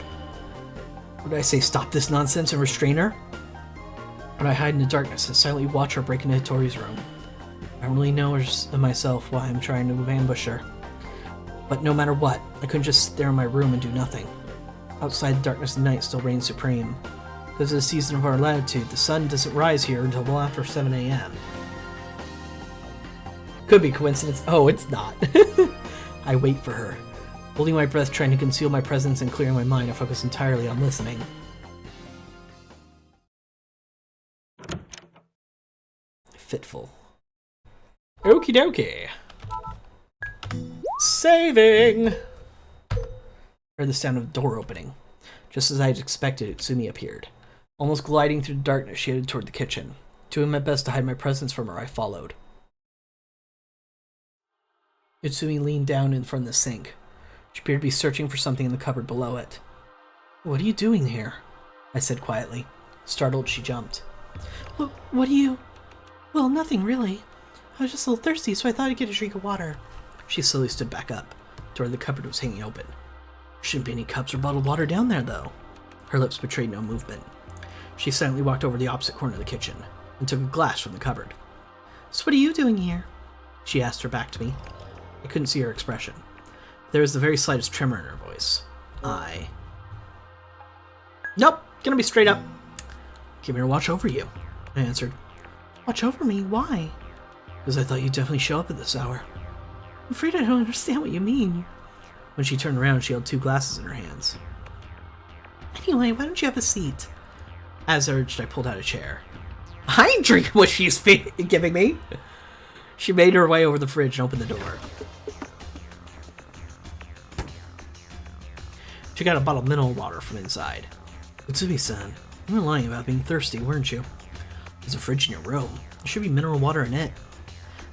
Would I say stop this nonsense and restrain her? Would I hide in the darkness and silently watch her break into Hattori's room? I don't really know myself why I'm trying to ambush her. But no matter what, I couldn't just sit there in my room and do nothing. Outside, the darkness of night still reigns supreme. Because of the season of our latitude, the sun doesn't rise here until well after 7 a.m. Could be coincidence. Oh, it's not. I wait for her. Holding my breath, trying to conceal my presence and clearing my mind, I focus entirely on listening. Fitful. Okie dokie. Saving! I heard the sound of a door opening. Just as I had expected, Utsumi appeared. Almost gliding through the darkness, she headed toward the kitchen. Doing my best to hide my presence from her, I followed. Utsumi leaned down in front of the sink. She appeared to be searching for something in the cupboard below it. "What are you doing here?" I said quietly. Startled, she jumped. What are you... Well, nothing really. I was just a little thirsty, so I thought I'd get a drink of water." She slowly stood back up. The door of the cupboard was hanging open. There shouldn't be any cups or bottled water down there, though. Her lips betrayed no movement. She silently walked over to the opposite corner of the kitchen and took a glass from the cupboard. "So what are you doing here?" she asked her back to me. I couldn't see her expression. There was the very slightest tremor in her voice. Nope, gonna be straight up. "Came here to watch over you," I answered. "Watch over me? Why?" "Because I thought you'd definitely show up at this hour." "I'm afraid I don't understand what you mean." When she turned around, she held 2 glasses in her hands. "Anyway, why don't you have a seat?" As urged, I pulled out a chair. "I ain't drinking what she's giving me." She made her way over the fridge and opened the door. She got a bottle of mineral water from inside. "Utsumi-san, you were lying about being thirsty, weren't you? There's a fridge in your room. There should be mineral water in it.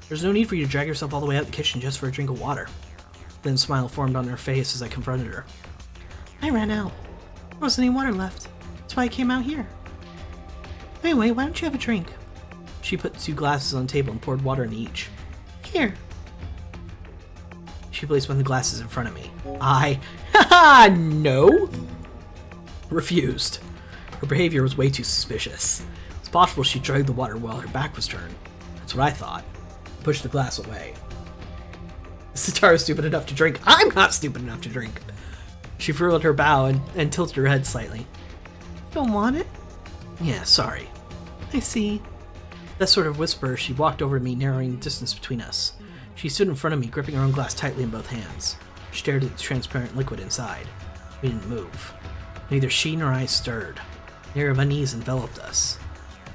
There's no need for you to drag yourself all the way out the kitchen just for a drink of water." Then a smile formed on her face as I confronted her. "I ran out. There wasn't any water left. That's why I came out here. Anyway, why don't you have a drink?" She put 2 glasses on the table and poured water in each. "Here." She placed one of the glasses in front of me. No! Refused. Her behavior was way too suspicious. It's possible she drank the water while her back was turned. That's what I thought. I pushed the glass away. "Satara is stupid enough to drink. I'm not stupid enough to drink." She furrowed her bow and tilted her head slightly. "Don't want it?" "Yeah, sorry." "I see." That sort of whisper, she walked over to me, narrowing the distance between us. She stood in front of me, gripping her own glass tightly in both hands. She stared at the transparent liquid inside. We didn't move. Neither she nor I stirred. An air of unease enveloped us.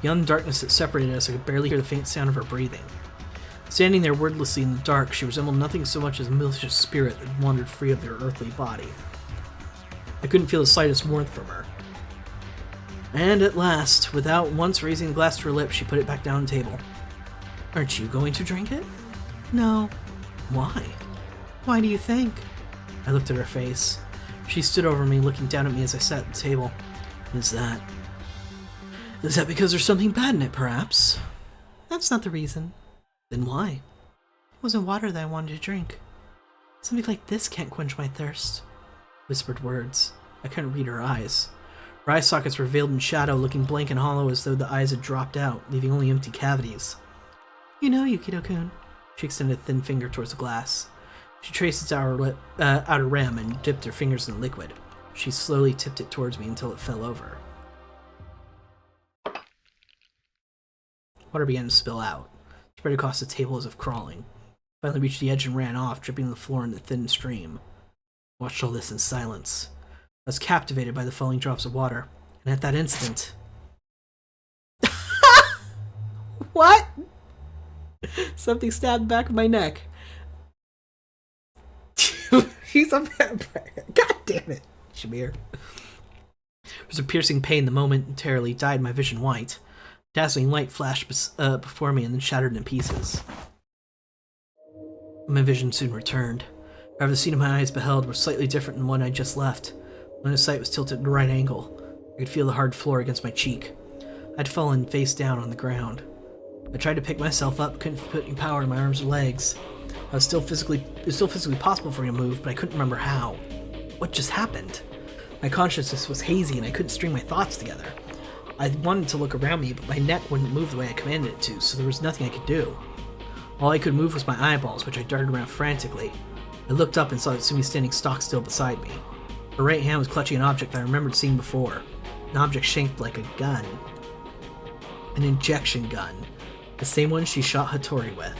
Beyond the darkness that separated us, I could barely hear the faint sound of her breathing. Standing there wordlessly in the dark, she resembled nothing so much as a malicious spirit that had wandered free of their earthly body. I couldn't feel the slightest warmth from her. And at last, without once raising the glass to her lips, she put it back down on the table. "Aren't you going to drink it?" "No." "Why?" "Why do you think?" I looked at her face. She stood over me, looking down at me as I sat at the table. Is that because there's something bad in it, perhaps?" "That's not the reason." "Then why?" "It wasn't water that I wanted to drink. Something like this can't quench my thirst." Whispered words. I couldn't read her eyes. Her eye sockets were veiled in shadow, looking blank and hollow as though the eyes had dropped out, leaving only empty cavities. "You know, Yukido-kun." She extended a thin finger towards the glass. She traced its outer rim and dipped her fingers in the liquid. She slowly tipped it towards me until it fell over. Water began to spill out, spread across the table as if crawling. Finally reached the edge and ran off, dripping on the floor in a thin stream. I watched all this in silence. I was captivated by the falling drops of water, and at that instant... What? Something stabbed the back of my neck. She's a vampire. God damn it, Shamir. There was a piercing pain the momentarily dyed my vision white. Dazzling light flashed before me and then shattered in pieces. My vision soon returned. However, the scene my eyes beheld was slightly different than one I just left. Line of sight was tilted at a right angle. I could feel the hard floor against my cheek. I'd fallen face down on the ground. I tried to pick myself up, couldn't put any power in my arms or legs. It was still physically possible for me to move, but I couldn't remember how. What just happened? My consciousness was hazy and I couldn't string my thoughts together. I wanted to look around me, but my neck wouldn't move the way I commanded it to, so there was nothing I could do. All I could move was my eyeballs, which I darted around frantically. I looked up and saw Utsumi standing stock still beside me. Her right hand was clutching an object I remembered seeing before. An object shaped like a gun. An injection gun. The same one she shot Hattori with.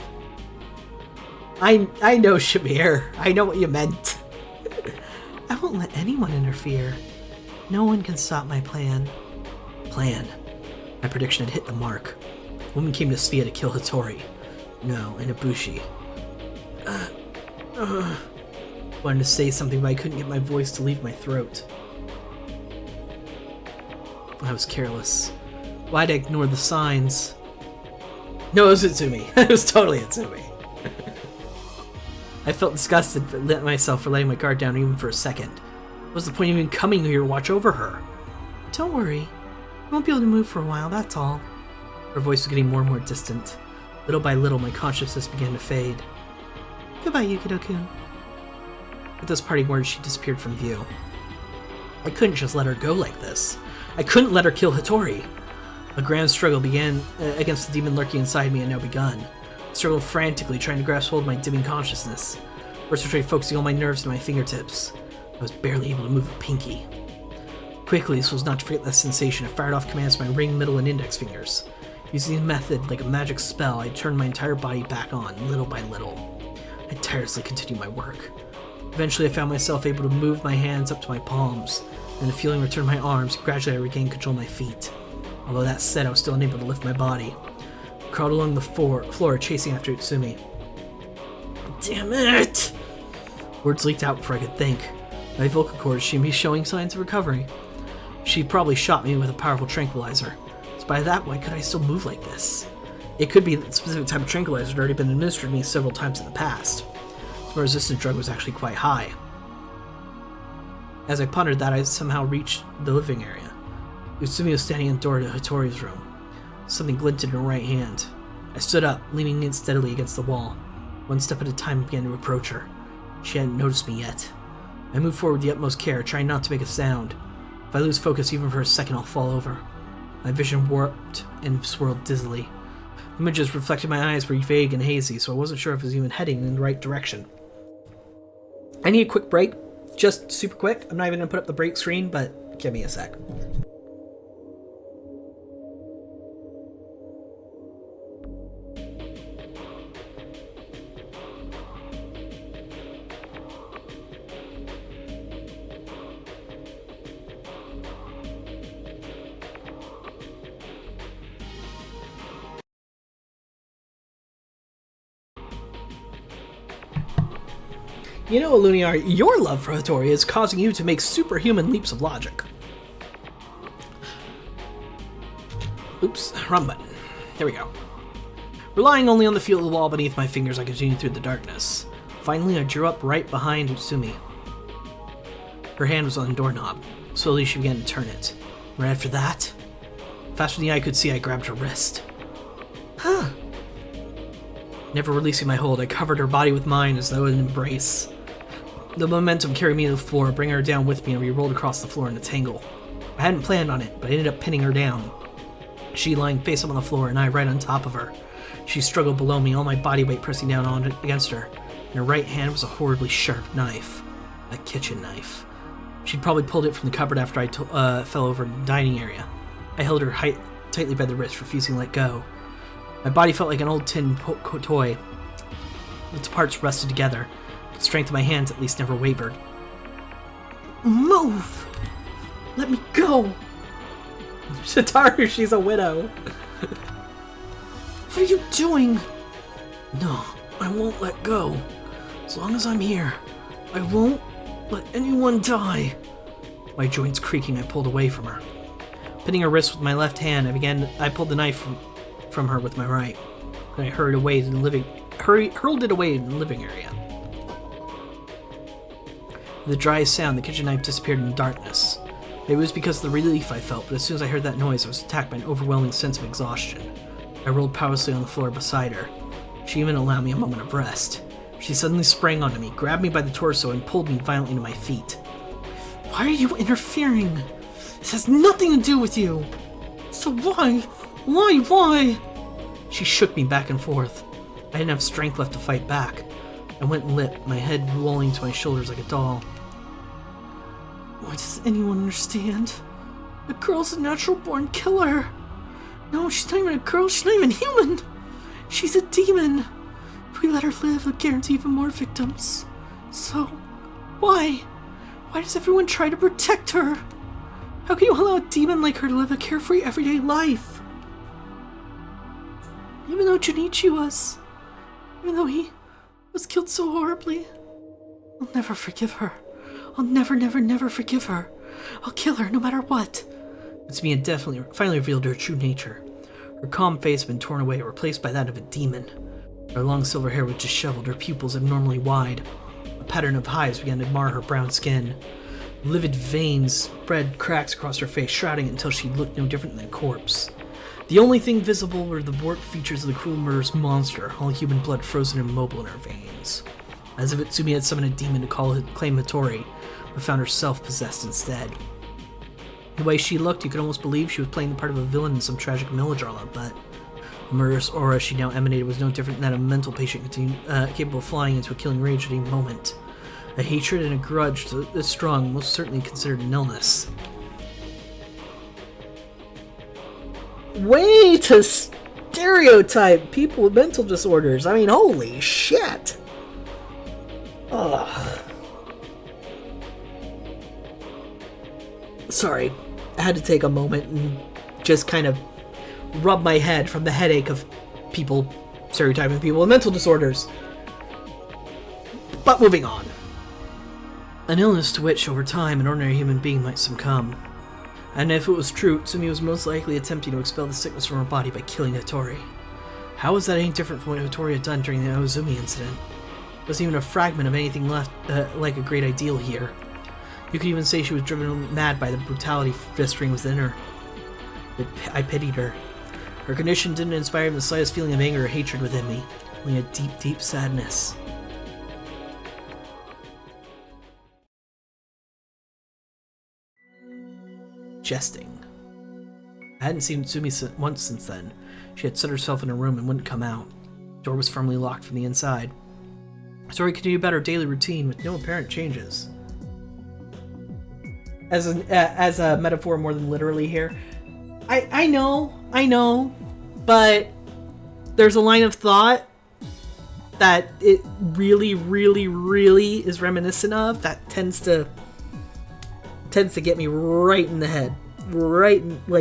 I know, Shamir. I know what you meant. I won't let anyone interfere. No one can stop my plan. Plan. My prediction had hit the mark. The woman came to Sphia to kill Hattori. No, and Ibushi. Wanted to say something, but I couldn't get my voice to leave my throat. I was careless. Why'd I ignore the signs? No, it was Utsumi. It was totally Utsumi. I felt disgusted at myself for letting my guard down even for a second. What was the point of even coming here to watch over her? Don't worry. I won't be able to move for a while, that's all. Her voice was getting more and more distant. Little by little, my consciousness began to fade. Goodbye, Yukido-kun. With those parting words, she disappeared from view. I couldn't just let her go like this. I couldn't let her kill Hattori. A grand struggle began against the demon lurking inside me had now begun. I struggled frantically, trying to grasp hold of my dimming consciousness. First I tried focusing all my nerves to my fingertips. I was barely able to move a pinky. Quickly, so as not to forget that sensation, I fired off commands to my ring, middle, and index fingers. Using the method like a magic spell, I turned my entire body back on, little by little. I tirelessly continued my work. Eventually, I found myself able to move my hands up to my palms, and the feeling returned to my arms. Gradually, I regained control of my feet. Although that said, I was still unable to lift my body. I crawled along the floor, chasing after Utsumi. Damn it! Words leaked out before I could think. My vocal cords seemed to be showing signs of recovery. She probably shot me with a powerful tranquilizer. So by that, why could I still move like this? It could be that the specific type of tranquilizer had already been administered to me several times in the past. So my resistance drug was actually quite high. As I pondered that, I somehow reached the living area. Utsumi was standing in the door to Hattori's room. Something glinted in her right hand. I stood up, leaning in steadily against the wall. One step at a time, I began to approach her. She hadn't noticed me yet. I moved forward with the utmost care, trying not to make a sound. If I lose focus even for a second, I'll fall over. My vision warped and swirled dizzily. The images reflected my eyes were vague and hazy, so I wasn't sure if I was even heading in the right direction. I need a quick break. Just super quick. I'm not even going to put up the break screen, but give me a sec. You know, Lunar, your love for Hattori is causing you to make superhuman leaps of logic. Oops, wrong button. There we go. Relying only on the feel of the wall beneath my fingers, I continued through the darkness. Finally, I drew up right behind Utsumi. Her hand was on the doorknob. Slowly, she began to turn it. Right after that, faster than the eye could see, I grabbed her wrist. Huh. Never releasing my hold, I covered her body with mine as though in an embrace. The momentum carried me to the floor, bringing her down with me, and we rolled across the floor in a tangle. I hadn't planned on it, but I ended up pinning her down. She lying face up on the floor, and I right on top of her. She struggled below me, all my body weight pressing down on it against her. In her right hand was a horribly sharp knife. A kitchen knife. She'd probably pulled it from the cupboard after I fell over in the dining area. I held her tightly by the wrist, refusing to let go. My body felt like an old tin toy. Its parts rusted together. The strength of my hands at least never wavered. Move! Let me go! Shitaru, she's a widow. What are you doing? No, I won't let go. As long as I'm here, I won't let anyone die. My joints creaking, I pulled away from her. Pinning her wrist with my left hand, I pulled the knife from her with my right. And I hurled it away in the living area. With a dry sound, the kitchen knife disappeared in the darkness. Maybe it was because of the relief I felt, but as soon as I heard that noise, I was attacked by an overwhelming sense of exhaustion. I rolled powerlessly on the floor beside her. She even allowed me a moment of rest. She suddenly sprang onto me, grabbed me by the torso, and pulled me violently to my feet. Why are you interfering? This has nothing to do with you! So why? Why? She shook me back and forth. I didn't have strength left to fight back. I went limp, my head rolling to my shoulders like a doll. Why does anyone understand? The girl's a natural-born killer. No, she's not even a girl, she's not even human. She's a demon. If we let her live, we'll guarantee even more victims. So, why? Why does everyone try to protect her? How can you allow a demon like her to live a carefree, everyday life? Even though Junichi was... Even though he was killed so horribly, I'll never forgive her. I'll never forgive her. I'll kill her no matter what. Mitsume had finally revealed her true nature. Her calm face had been torn away, replaced by that of a demon. Her long silver hair was disheveled, her pupils abnormally wide. A pattern of hives began to mar her brown skin. Livid veins spread cracks across her face, shrouding it until she looked no different than a corpse. The only thing visible were the warped features of the cruel murderous monster, all human blood frozen and immobile in her veins. As if Itsumi had summoned a demon to claim Hattori, but found herself possessed instead. The way she looked, you could almost believe she was playing the part of a villain in some tragic melodrama, but the murderous aura she now emanated was no different than that of a mental patient capable of flying into a killing rage at any moment. A hatred and a grudge this strong, most certainly considered an illness. Way to stereotype people with mental disorders. I mean, holy shit. Ugh. Sorry, I had to take a moment and just kind of rub my head from the headache of people stereotyping people with mental disorders. But moving on. An illness to which, over time, an ordinary human being might succumb. And if it was true, Tsumi was most likely attempting to expel the sickness from her body by killing Hattori. How was that any different from what Hattori had done during the Ozumi incident? There wasn't even a fragment of anything left like a great ideal here. You could even say she was driven mad by the brutality festering within her. I pitied her. Her condition didn't inspire me the slightest feeling of anger or hatred within me, only a deep, deep sadness. Jesting. I hadn't seen Tsumi once since then. She had set herself in a room and wouldn't come out. The door was firmly locked from the inside. Hattori continued about her daily routine with no apparent changes. As a metaphor more than literally here. I know, but there's a line of thought that it really, really, really is reminiscent of that tends to get me right in the head.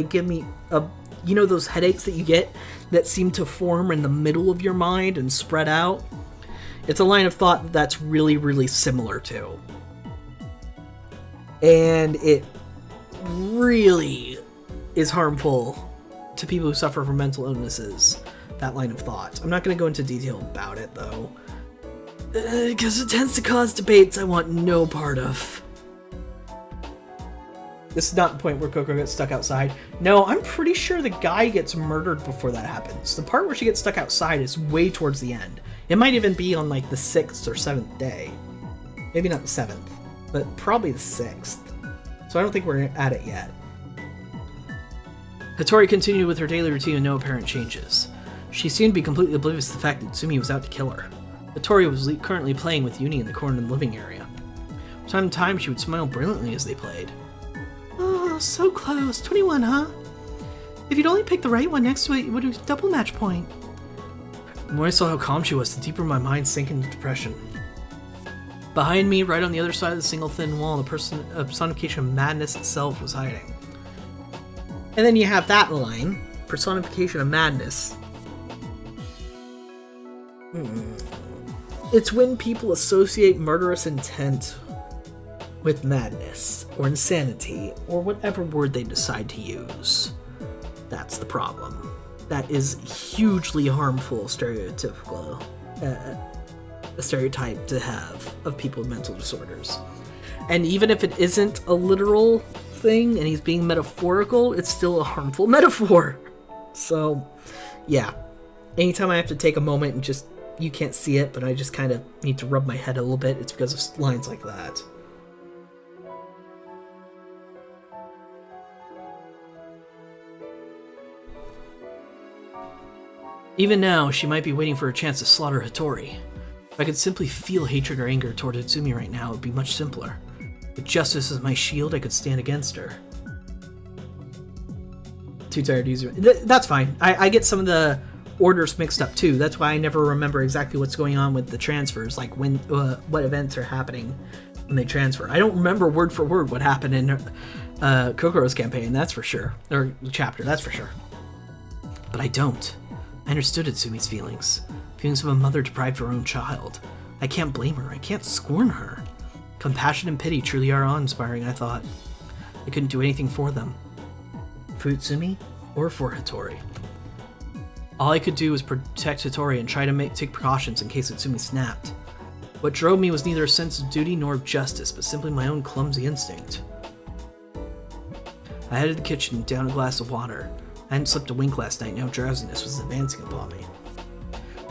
Give me a, those headaches that you get that seem to form in the middle of your mind and spread out? It's a line of thought that's really, really similar to. And it really is harmful to people who suffer from mental illnesses, that line of thought. I'm not going to go into detail about it, though, because it tends to cause debates I want no part of. This is not the point where Coco gets stuck outside. No, I'm pretty sure the guy gets murdered before that happens. The part where she gets stuck outside is way towards the end. It might even be on, like, the 6th or 7th day. Maybe not the 7th, but probably the 6th. So I don't think we're at it yet. Hattori continued with her daily routine with no apparent changes. She seemed to be completely oblivious to the fact that Tsumi was out to kill her. Hattori was currently playing with Uni in the corner of the living area. From time to time, she would smile brilliantly as they played. Oh, so close. 21, huh? If you'd only picked the right one next to it, it would have double match point. The more I saw how calm she was, the deeper my mind sank into depression. Behind me, right on the other side of the single thin wall, a personification of madness itself was hiding. And then you have that line, personification of madness. It's when people associate murderous intent with madness, or insanity, or whatever word they decide to use. That's the problem. That is hugely harmful stereotypical a stereotype to have of people with mental disorders. And even if it isn't a literal thing and he's being metaphorical, it's still a harmful metaphor. So, yeah. Anytime I have to take a moment and just, you can't see it, but I just kind of need to rub my head a little bit, it's because of lines like that. Even now, she might be waiting for a chance to slaughter Hattori. If I could simply feel hatred or anger toward Utsumi right now, it would be much simpler. With justice as my shield, I could stand against her. Too tired to use it. That's fine. I get some of the orders mixed up too. That's why I never remember exactly what's going on with the transfers, like when what events are happening when they transfer. I don't remember word for word what happened in Kokoro's campaign, that's for sure. Or chapter, that's for sure. But I don't. I understood Utsumi's feelings. Feelings of a mother deprived of her own child. I can't blame her. I can't scorn her. Compassion and pity truly are awe-inspiring, I thought. I couldn't do anything for them. For Utsumi, or for Hattori. All I could do was protect Hattori and try to take precautions in case Utsumi snapped. What drove me was neither a sense of duty nor of justice, but simply my own clumsy instinct. I headed to the kitchen and downed a glass of water. I hadn't slept a wink last night, now drowsiness was advancing upon me.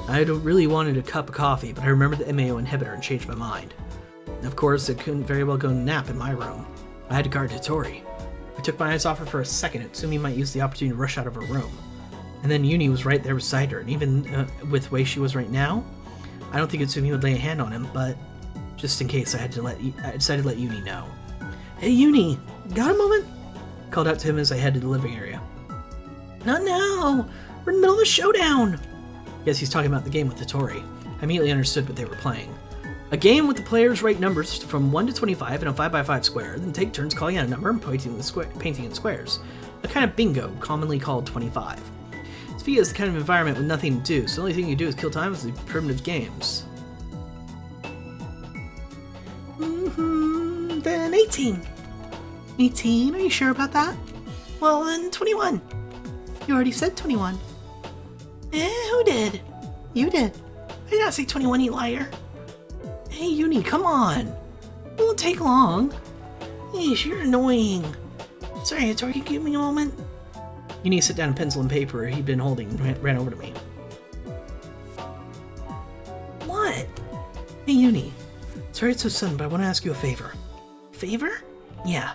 I had really wanted a cup of coffee, but I remembered the MAO inhibitor and changed my mind. Of course, I couldn't very well go nap in my room. I had to guard Hattori. I took my eyes off her for a second. Utsumi might use the opportunity to rush out of her room. And then Uni was right there beside her, and even with the way she was right now, I don't think Utsumi would lay a hand on him, but just in case I decided to let Uni know. Hey Uni, got a moment? I called out to him as I headed to the living area. Not now! We're in the middle of a showdown! Yes, he's talking about the game with Hattori. I immediately understood what they were playing. A game with the players write numbers from 1 to 25 in a 5x5 square, then take turns calling out a number and painting in squares. A kind of bingo, commonly called 25. Sophia is the kind of environment with nothing to do, so the only thing you do is kill time with the primitive games. Then 18. 18? Are you sure about that? Well, then 21. You already said 21. Who did? You did. I did not say 21, you liar. Hey, Uni, come on. It won't take long. Yeesh, you're annoying. Sorry, Hattori, can you give me a moment? Uni sit down a pencil and paper he'd been holding and ran over to me. What? Hey, Uni. Sorry it's so sudden, but I want to ask you a favor. Favor? Yeah.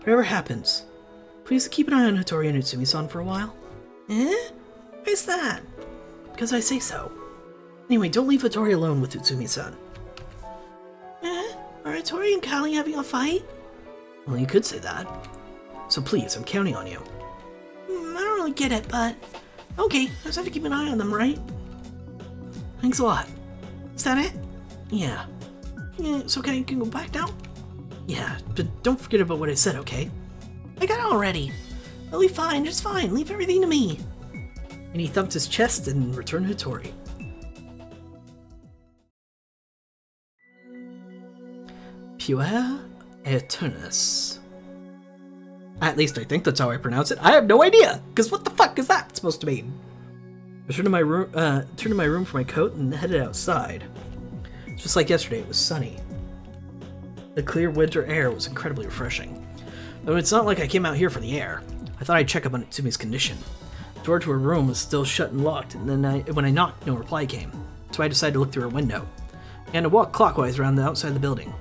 Whatever happens, please keep an eye on Hattori and Utsumi-san for a while. Eh? Why's that? Because I say so. Anyway, don't leave Hattori alone with Utsumi-san. Are Hattori and Callie having a fight? Well, you could say that. So please, I'm counting on you. I don't really get it, but... Okay, I just have to keep an eye on them, right? Thanks a lot. Is that it? Yeah. So okay, you can go back now? Yeah, but don't forget about what I said, okay? I got it already. I'll be fine, just fine. Leave everything to me. And he thumped his chest and returned to Hattori. Puer Aeternus. At least I think that's how I pronounce it. I have no idea, because what the fuck is that supposed to mean? I turned to my room for my coat and headed outside. Just like yesterday, it was sunny. The clear winter air was incredibly refreshing. Though it's not like I came out here for the air. I thought I'd check up on Utsumi's condition. The door to her room was still shut and locked, and then when I knocked, no reply came. So I decided to look through her window. I had to walk clockwise around the outside of the building.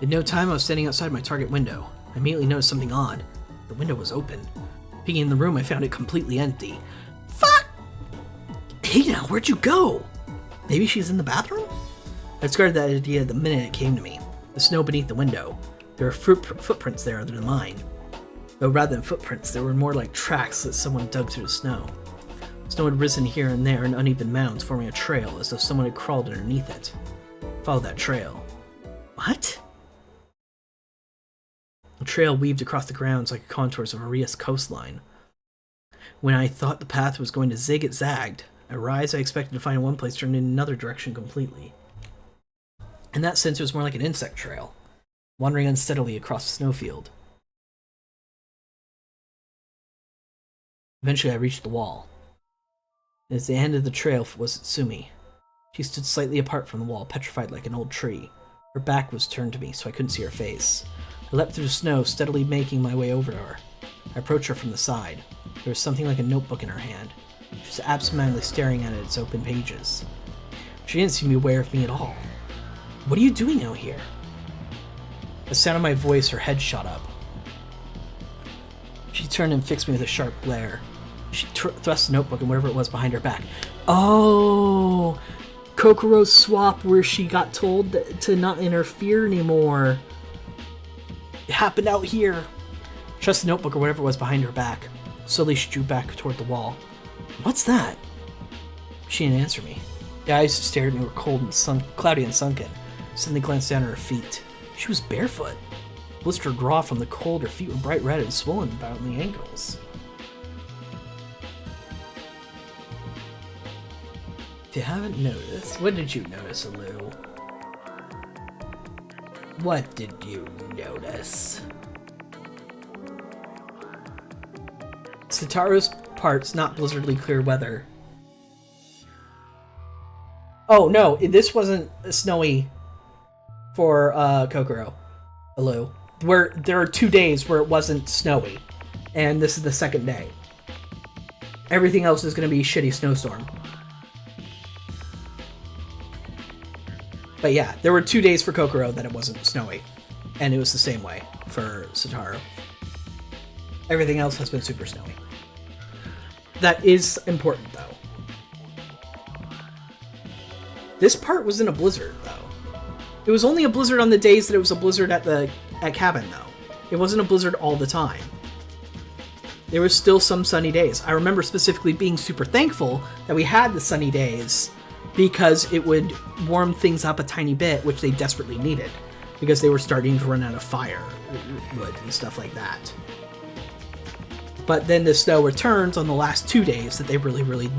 In no time, I was standing outside my target window. I immediately noticed something odd. The window was open. Peeking in the room, I found it completely empty. Fuck! Hey now, where'd you go? Maybe she's in the bathroom? I discarded that idea the minute it came to me. The snow beneath the window. There were footprints there other than mine. Though rather than footprints, there were more like tracks that someone dug through the snow. Snow had risen here and there in uneven mounds, forming a trail as though someone had crawled underneath it. Follow that trail. What? The trail weaved across the grounds like the contours of a Arias coastline. When I thought the path was going to zig, it zagged. A rise I expected to find in one place turned in another direction completely. In that sense, it was more like an insect trail, wandering unsteadily across the snowfield. Eventually, I reached the wall. At the end of the trail was Tsumi. She stood slightly apart from the wall, petrified like an old tree. Her back was turned to me, so I couldn't see her face. I leapt through the snow, steadily making my way over to her. I approached her from the side. There was something like a notebook in her hand. She was absentmindedly staring at its open pages. She didn't seem to be aware of me at all. "What are you doing out here?" At the sound of my voice, her head shot up. She turned and fixed me with a sharp glare. She thrust the notebook and whatever it was behind her back. Oh! Kokoro's swap where she got told to not interfere anymore. It happened out here. She thrust the notebook or whatever it was behind her back. Slowly she drew back toward the wall. "What's that?" She didn't answer me. The eyes that stared at me were cold and cloudy and sunken. Suddenly glanced down at her feet. She was barefoot. Blistered raw from the cold, her feet were bright red and swollen about the ankles. If you haven't noticed, what did you notice, Alu? What did you notice? Sataro's part's not blizzardly clear weather. Oh no, this wasn't snowy for Kokoro, Alu. Where there are 2 days where it wasn't snowy, and this is the second day. Everything else is going to be shitty snowstorm. But yeah, there were 2 days for Kokoro that it wasn't snowy, and it was the same way for Sataro. Everything else has been super snowy. That is important, though. This part was in a blizzard, though. It was only a blizzard on the days that it was a blizzard at cabin, though. It wasn't a blizzard all the time. There was still some sunny days. I remember specifically being super thankful that we had the sunny days because it would warm things up a tiny bit, which they desperately needed, because they were starting to run out of firewood and stuff like that. But then the snow returns on the last 2 days that they really, really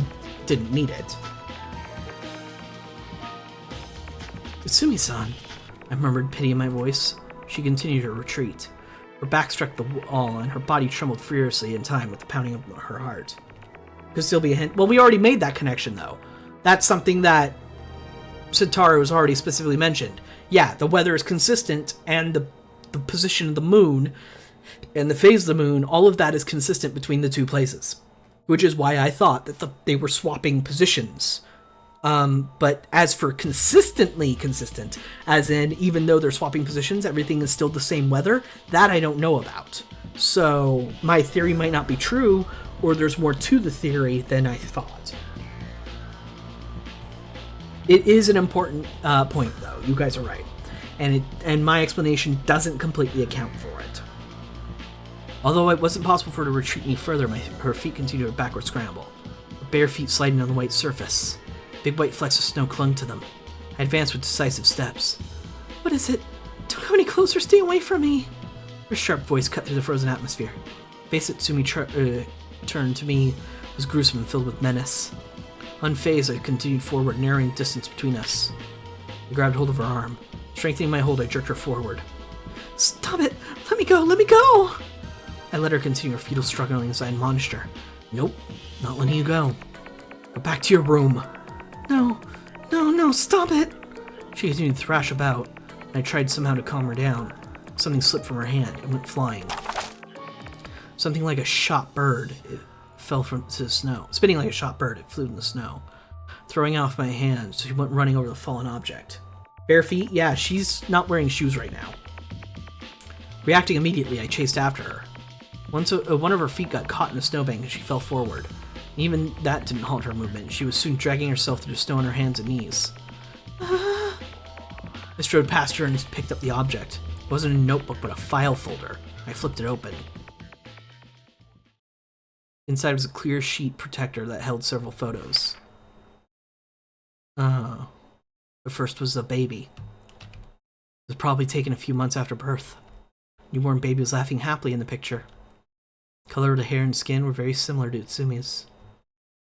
didn't need it. "Utsumi-san," I murmured, pity in my voice. She continued her retreat. Her back struck the wall, and her body trembled furiously in time with the pounding of her heart. Could still be a hint. Well, we already made that connection, though. That's something that Sataru has already specifically mentioned. Yeah, the weather is consistent, and the position of the moon and the phase of the moon, all of that is consistent between the two places. Which is why I thought that they were swapping positions. But as for consistently consistent, as in even though they're swapping positions, everything is still the same weather, that I don't know about. So my theory might not be true, or there's more to the theory than I thought. It is an important point, though. You guys are right. And my explanation doesn't completely account for it. Although it wasn't possible for her to retreat any further, her feet continued a backward scramble. Her bare feet sliding on the white surface. Big white flecks of snow clung to them. I advanced with decisive steps. "What is it? Don't come any closer, stay away from me!" Her sharp voice cut through the frozen atmosphere. The face that Tsumi turned to me was gruesome and filled with menace. Unfazed, I continued forward, narrowing the distance between us. I grabbed hold of her arm. Strengthening my hold, I jerked her forward. "Stop it! Let me go! Let me go!" I let her continue her futile struggling as I admonished her. "Nope, not letting you go. Go back to your room." No, stop it!" She continued to thrash about, and I tried somehow to calm her down. Something slipped from her hand and went flying. Something like a shot bird. It fell to the snow. Spinning like a shot bird, it flew in the snow. Throwing off my hand, so she went running over the fallen object. Bare feet? Yeah, she's not wearing shoes right now. Reacting immediately, I chased after her. One of her feet got caught in a snowbank and she fell forward. Even that didn't halt her movement. She was soon dragging herself through the snow on her hands and knees. I strode past her and picked up the object. It wasn't a notebook, but a file folder. I flipped it open. Inside was a clear sheet protector that held several photos. The first was a baby. It was probably taken a few months after birth. Newborn baby was laughing happily in the picture. The color of the hair and skin were very similar to Utsumi's.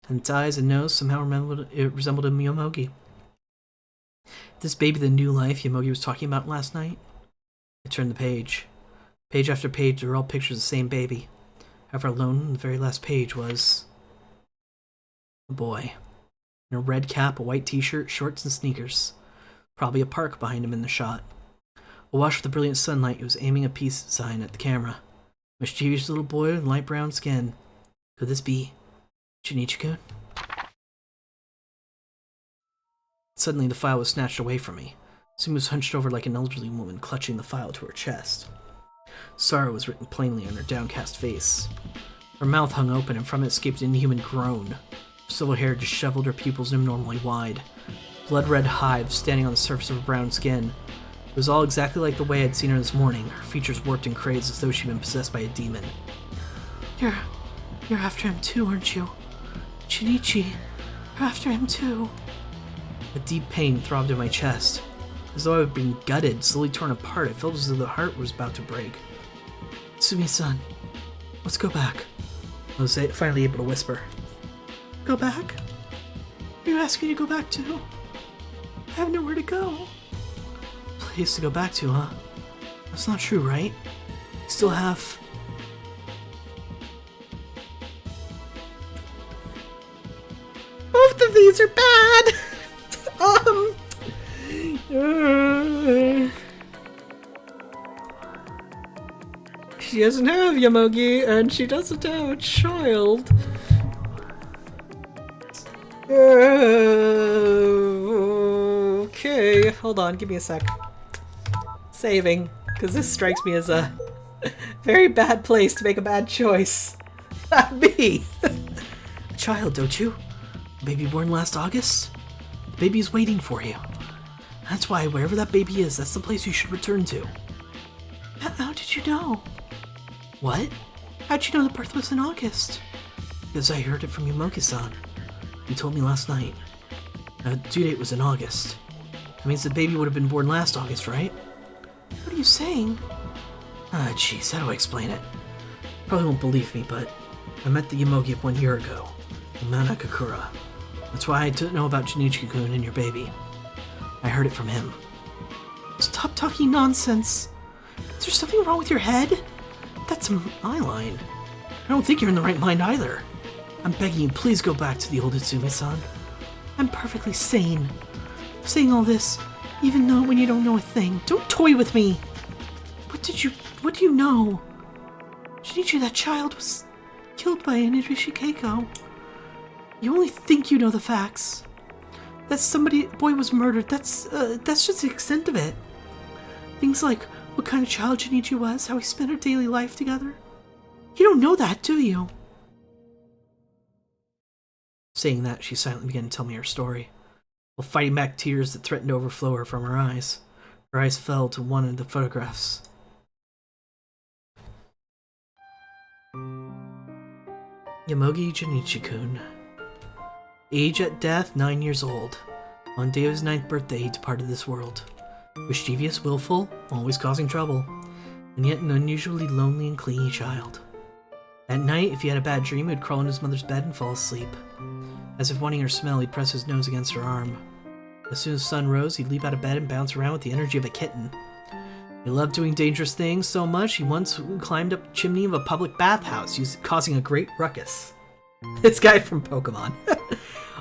And its eyes and nose somehow resembled a Miyomogi. This baby the new life Yomogi was talking about last night? I turned the page. Page after page, they were all pictures of the same baby. However, alone on the very last page was a boy. In a red cap, a white t-shirt, shorts, and sneakers. Probably a park behind him in the shot. Awash with the brilliant sunlight, he was aiming a peace sign at the camera. Mischievous little boy with light brown skin. Could this be Shinichi-kun? Suddenly, the file was snatched away from me. Sumi was hunched over like an elderly woman, clutching the file to her chest. Sorrow was written plainly on her downcast face. Her mouth hung open, and from it escaped an inhuman groan. Her silver hair disheveled, her pupils abnormally wide. Blood-red hives standing on the surface of her brown skin. It was all exactly like the way I'd seen her this morning, her features warped and crazed as though she'd been possessed by a demon. You're after him too, aren't you? Shinichi, you're after him too. A deep pain throbbed in my chest. As though I had been gutted, slowly torn apart, I felt as though the heart was about to break. Sumi-san, let's go back. I was finally able to whisper. Go back? Are you asking me to go back too? I have nowhere to go. Place to go back to, huh? That's not true, right? You still have... Both of these are bad! She doesn't have Yomogi, and she doesn't have a child. Okay, hold on, give me a sec. Saving, because this strikes me as a very bad place to make a bad choice. Not me! A child, don't you? A baby born last August? The baby's waiting for you. That's why, wherever that baby is, that's the place you should return to. How did you know? What? How'd you know the birth was in August? Because I heard it from Yomogi-san. You told me last night. Due date was in August. That means the baby would have been born last August, right? What are you saying? Jeez, how do I explain it? Probably won't believe me, but I met the Yomogi 1 year ago, in Mount Akakura. That's why I didn't know about Shinichi-kun and your baby. I heard it from him. Stop talking nonsense. Is there something wrong with your head? That's my line. I don't think you're in the right mind either. I'm begging you, please go back to the old Itsumi-san. I'm perfectly sane. I'm saying all this, even though when you don't know a thing. Don't toy with me! What do you know? Shinichi, that child was killed by Inarishi Keiko. You only think you know the facts. That boy was murdered, that's just the extent of it. Things like what kind of child Shinichi was, how he spent her daily life together. You don't know that, do you? Saying that, she silently began to tell me her story, while fighting back tears that threatened to overflow her from her eyes. Her eyes fell to one of the photographs. Yomogi Shinichi-kun. Age at death, 9 years old. On day of his 9th birthday, he departed this world. Mischievous, willful, always causing trouble, and yet an unusually lonely and clingy child. At night, if he had a bad dream, he would crawl in his mother's bed and fall asleep. As if wanting her smell, he'd press his nose against her arm. As soon as the sun rose, he'd leap out of bed and bounce around with the energy of a kitten. He loved doing dangerous things so much, he once climbed up the chimney of a public bathhouse, causing a great ruckus. This guy from Pokemon.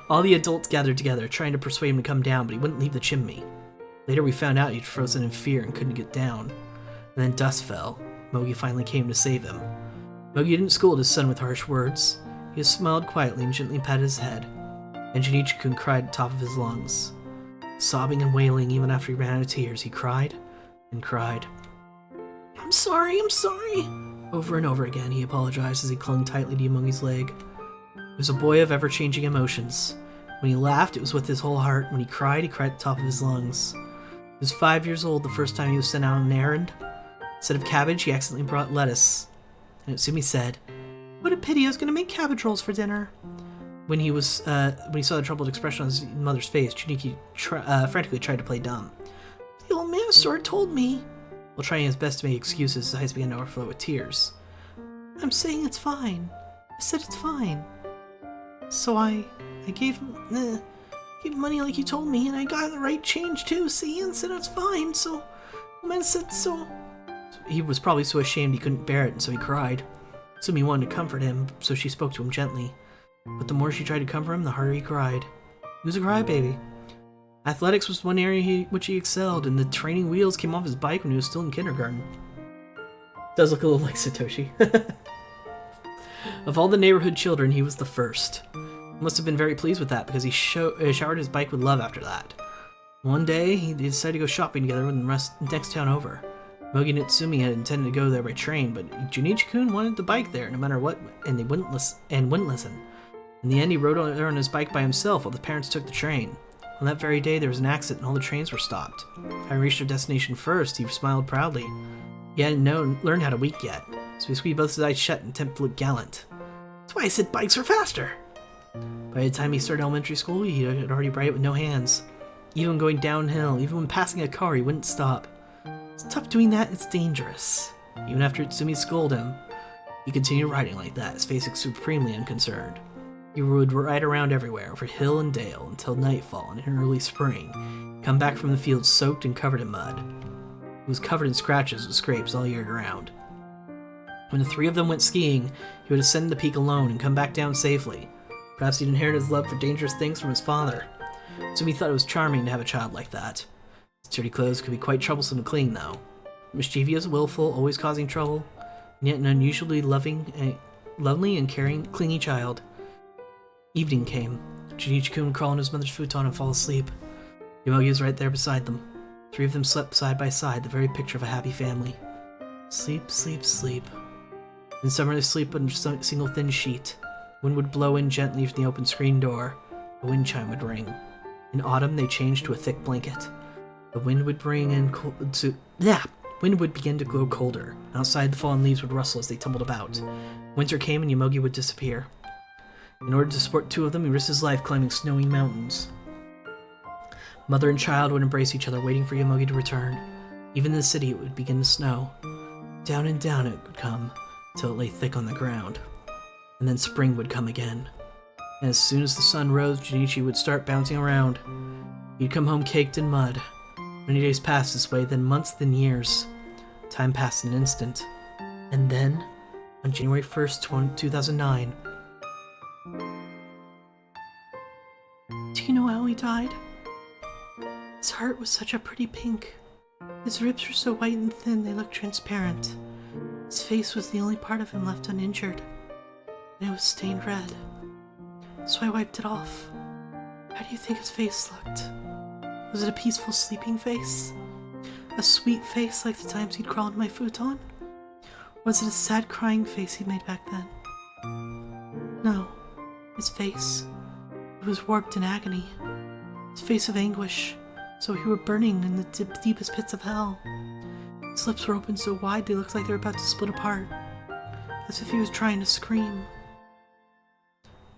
All the adults gathered together, trying to persuade him to come down, but he wouldn't leave the chimney. Later we found out he'd frozen in fear and couldn't get down. And then dust fell. Mogi finally came to save him. Mogi didn't scold his son with harsh words. He just smiled quietly and gently patted his head. And Shinichi-kun cried at the top of his lungs. Sobbing and wailing even after he ran out of tears, he cried and cried. I'm sorry. Over and over again, he apologized as he clung tightly to Yomogi's leg. He was a boy of ever-changing emotions. When he laughed, it was with his whole heart. When he cried at the top of his lungs. He was 5 years old the first time he was sent out on an errand. Instead of cabbage, he accidentally brought lettuce. And Utsumi said, "What a pity, I was going to make cabbage rolls for dinner." When he saw the troubled expression on his mother's face, Shinichi frantically tried to play dumb. The old man sort of told me. While trying his best to make excuses, his eyes began to overflow with tears. I'm saying it's fine. I said it's fine. So I gave him gave him money like you told me, and I got the right change too, see, and said it's fine, so... The man said so... He was probably so ashamed he couldn't bear it, and so he cried. Sumi wanted to comfort him, so she spoke to him gently. But the more she tried to comfort him, the harder he cried. He was a crybaby. Athletics was one area which he excelled, and the training wheels came off his bike when he was still in kindergarten. Does look a little like Satoshi. Of all the neighborhood children, he was the first. He must have been very pleased with that, because he showered his bike with love after that. One day, he decided to go shopping together with the next town over. Mogi and Natsumi had intended to go there by train, but Junichi-kun wanted the bike there no matter what, and they wouldn't listen. In the end, he rode there on his bike by himself while the parents took the train. On that very day, there was an accident and all the trains were stopped. Having reached their destination first, he smiled proudly. He hadn't learned how to wink yet, so he squeezed both his eyes shut and attempted to look gallant. That's why I said bikes are faster! By the time he started elementary school, he had already ride it with no hands. Even going downhill, even when passing a car, he wouldn't stop. It's tough doing that, it's dangerous. Even after Itsumi scolded him, he continued riding like that, his face supremely unconcerned. He would ride around everywhere, over hill and dale, until nightfall and in early spring, come back from the field soaked and covered in mud. He was covered in scratches and scrapes all year round. When the three of them went skiing, he would ascend the peak alone and come back down safely. Perhaps he'd inherited his love for dangerous things from his father. Sumi thought it was charming to have a child like that. His dirty clothes could be quite troublesome to clean, though. Mischievous, willful, always causing trouble, and yet an unusually lovely and caring, clingy child. Evening came. Junichi-kun would crawl in his mother's futon and fall asleep. Yomogi was right there beside them. Three of them slept side by side, the very picture of a happy family. Sleep, sleep, sleep. In summer they sleep under a single thin sheet. Wind would blow in gently from the open screen door. A wind chime would ring. In autumn they changed to a thick blanket. The wind would wind would begin to grow colder. Outside the fallen leaves would rustle as they tumbled about. Winter came and Yomogi would disappear. In order to support two of them, he risked his life climbing snowy mountains. Mother and child would embrace each other, waiting for Yomogi to return. Even in the city, it would begin to snow. Down and down it would come, till it lay thick on the ground. And then spring would come again. And as soon as the sun rose, Junichi would start bouncing around. He'd come home caked in mud. Many days passed this way, then months, then years. Time passed in an instant. And then, on January 1st, 2009... Do you know how he died? His heart was such a pretty pink. His ribs were so white and thin they looked transparent. His face was the only part of him left uninjured, and it was stained red. So I wiped it off. How do you think his face looked? Was it a peaceful sleeping face? A sweet face like the times he'd crawl into my futon? Or was it a sad crying face he made back then? No. His face. It was warped in agony. His face of anguish, so he were burning in the deepest pits of hell. His lips were open so wide they looked like they were about to split apart, as if he was trying to scream.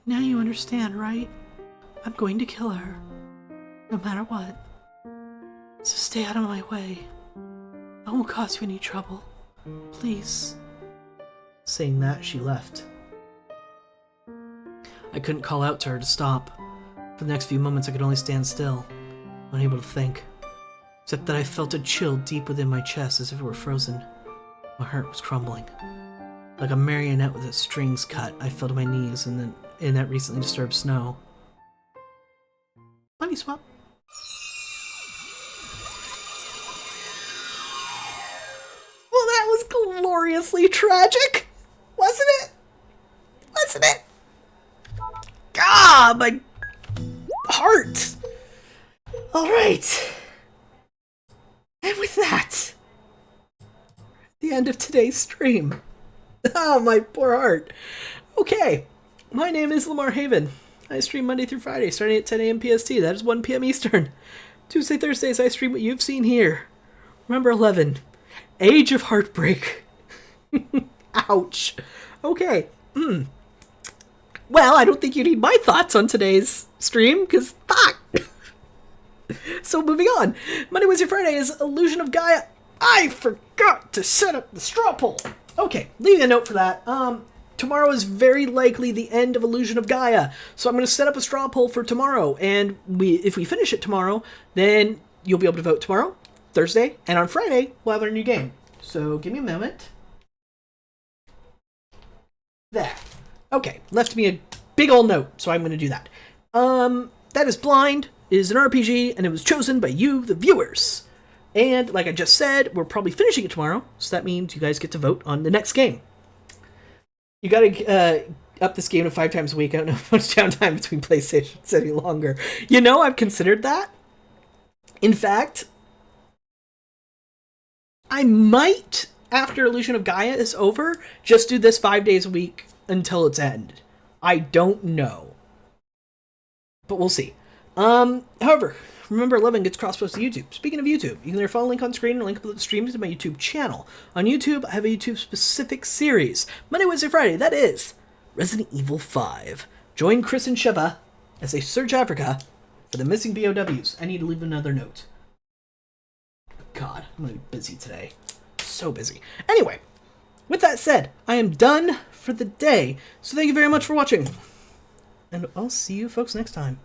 Now you understand, right? I'm going to kill her, no matter what. So stay out of my way. I won't cause you any trouble. Please. Saying that, she left. I couldn't call out to her to stop. For the next few moments I could only stand still, unable to think. Except that I felt a chill deep within my chest as if it were frozen. My heart was crumbling. Like a marionette with its strings cut, I fell to my knees in that recently disturbed snow. Money swap. Well, that was gloriously tragic, wasn't it? Wasn't it? Ah, my heart! Alright. And with that, the end of today's stream. Oh, my poor heart. Okay, my name is Lamar Haven. I stream Monday through Friday, starting at 10 a.m. PST. That is 1 p.m. Eastern. Tuesday, Thursdays, I stream what you've seen here. Remember 11. Age of Heartbreak. Ouch. Okay. Well, I don't think you need my thoughts on today's stream, because fuck! So moving on. Monday, Wednesday, Friday is Illusion of Gaia. I forgot to set up the straw poll. Okay, leaving a note for that. tomorrow is very likely the end of Illusion of Gaia. So I'm going to set up a straw poll for tomorrow. And if we finish it tomorrow, then you'll be able to vote tomorrow, Thursday, and on Friday, we'll have our new game. So give me a moment. There. Okay, left me a big old note, so I'm going to do that. That is Blind, is an RPG, and it was chosen by you, the viewers. And like I just said, we're probably finishing it tomorrow, so that means you guys get to vote on the next game. You gotta up this game to 5 times a week. I don't know how much downtime between PlayStations any longer. You know, I've considered that. In fact, I might, after Illusion of Gaia is over, just do this 5 days a week until its end. I don't know. But we'll see. However, remember 11 gets cross-posted to YouTube. Speaking of YouTube, you can either follow a link on screen or link below the stream to my YouTube channel. On YouTube, I have a YouTube-specific series. Monday, Wednesday, Friday, that is Resident Evil 5. Join Chris and Sheva as they search Africa for the missing BOWs. I need to leave another note. God, I'm going to be busy today. So busy. Anyway, with that said, I am done for the day. So thank you very much for watching. And I'll see you folks next time.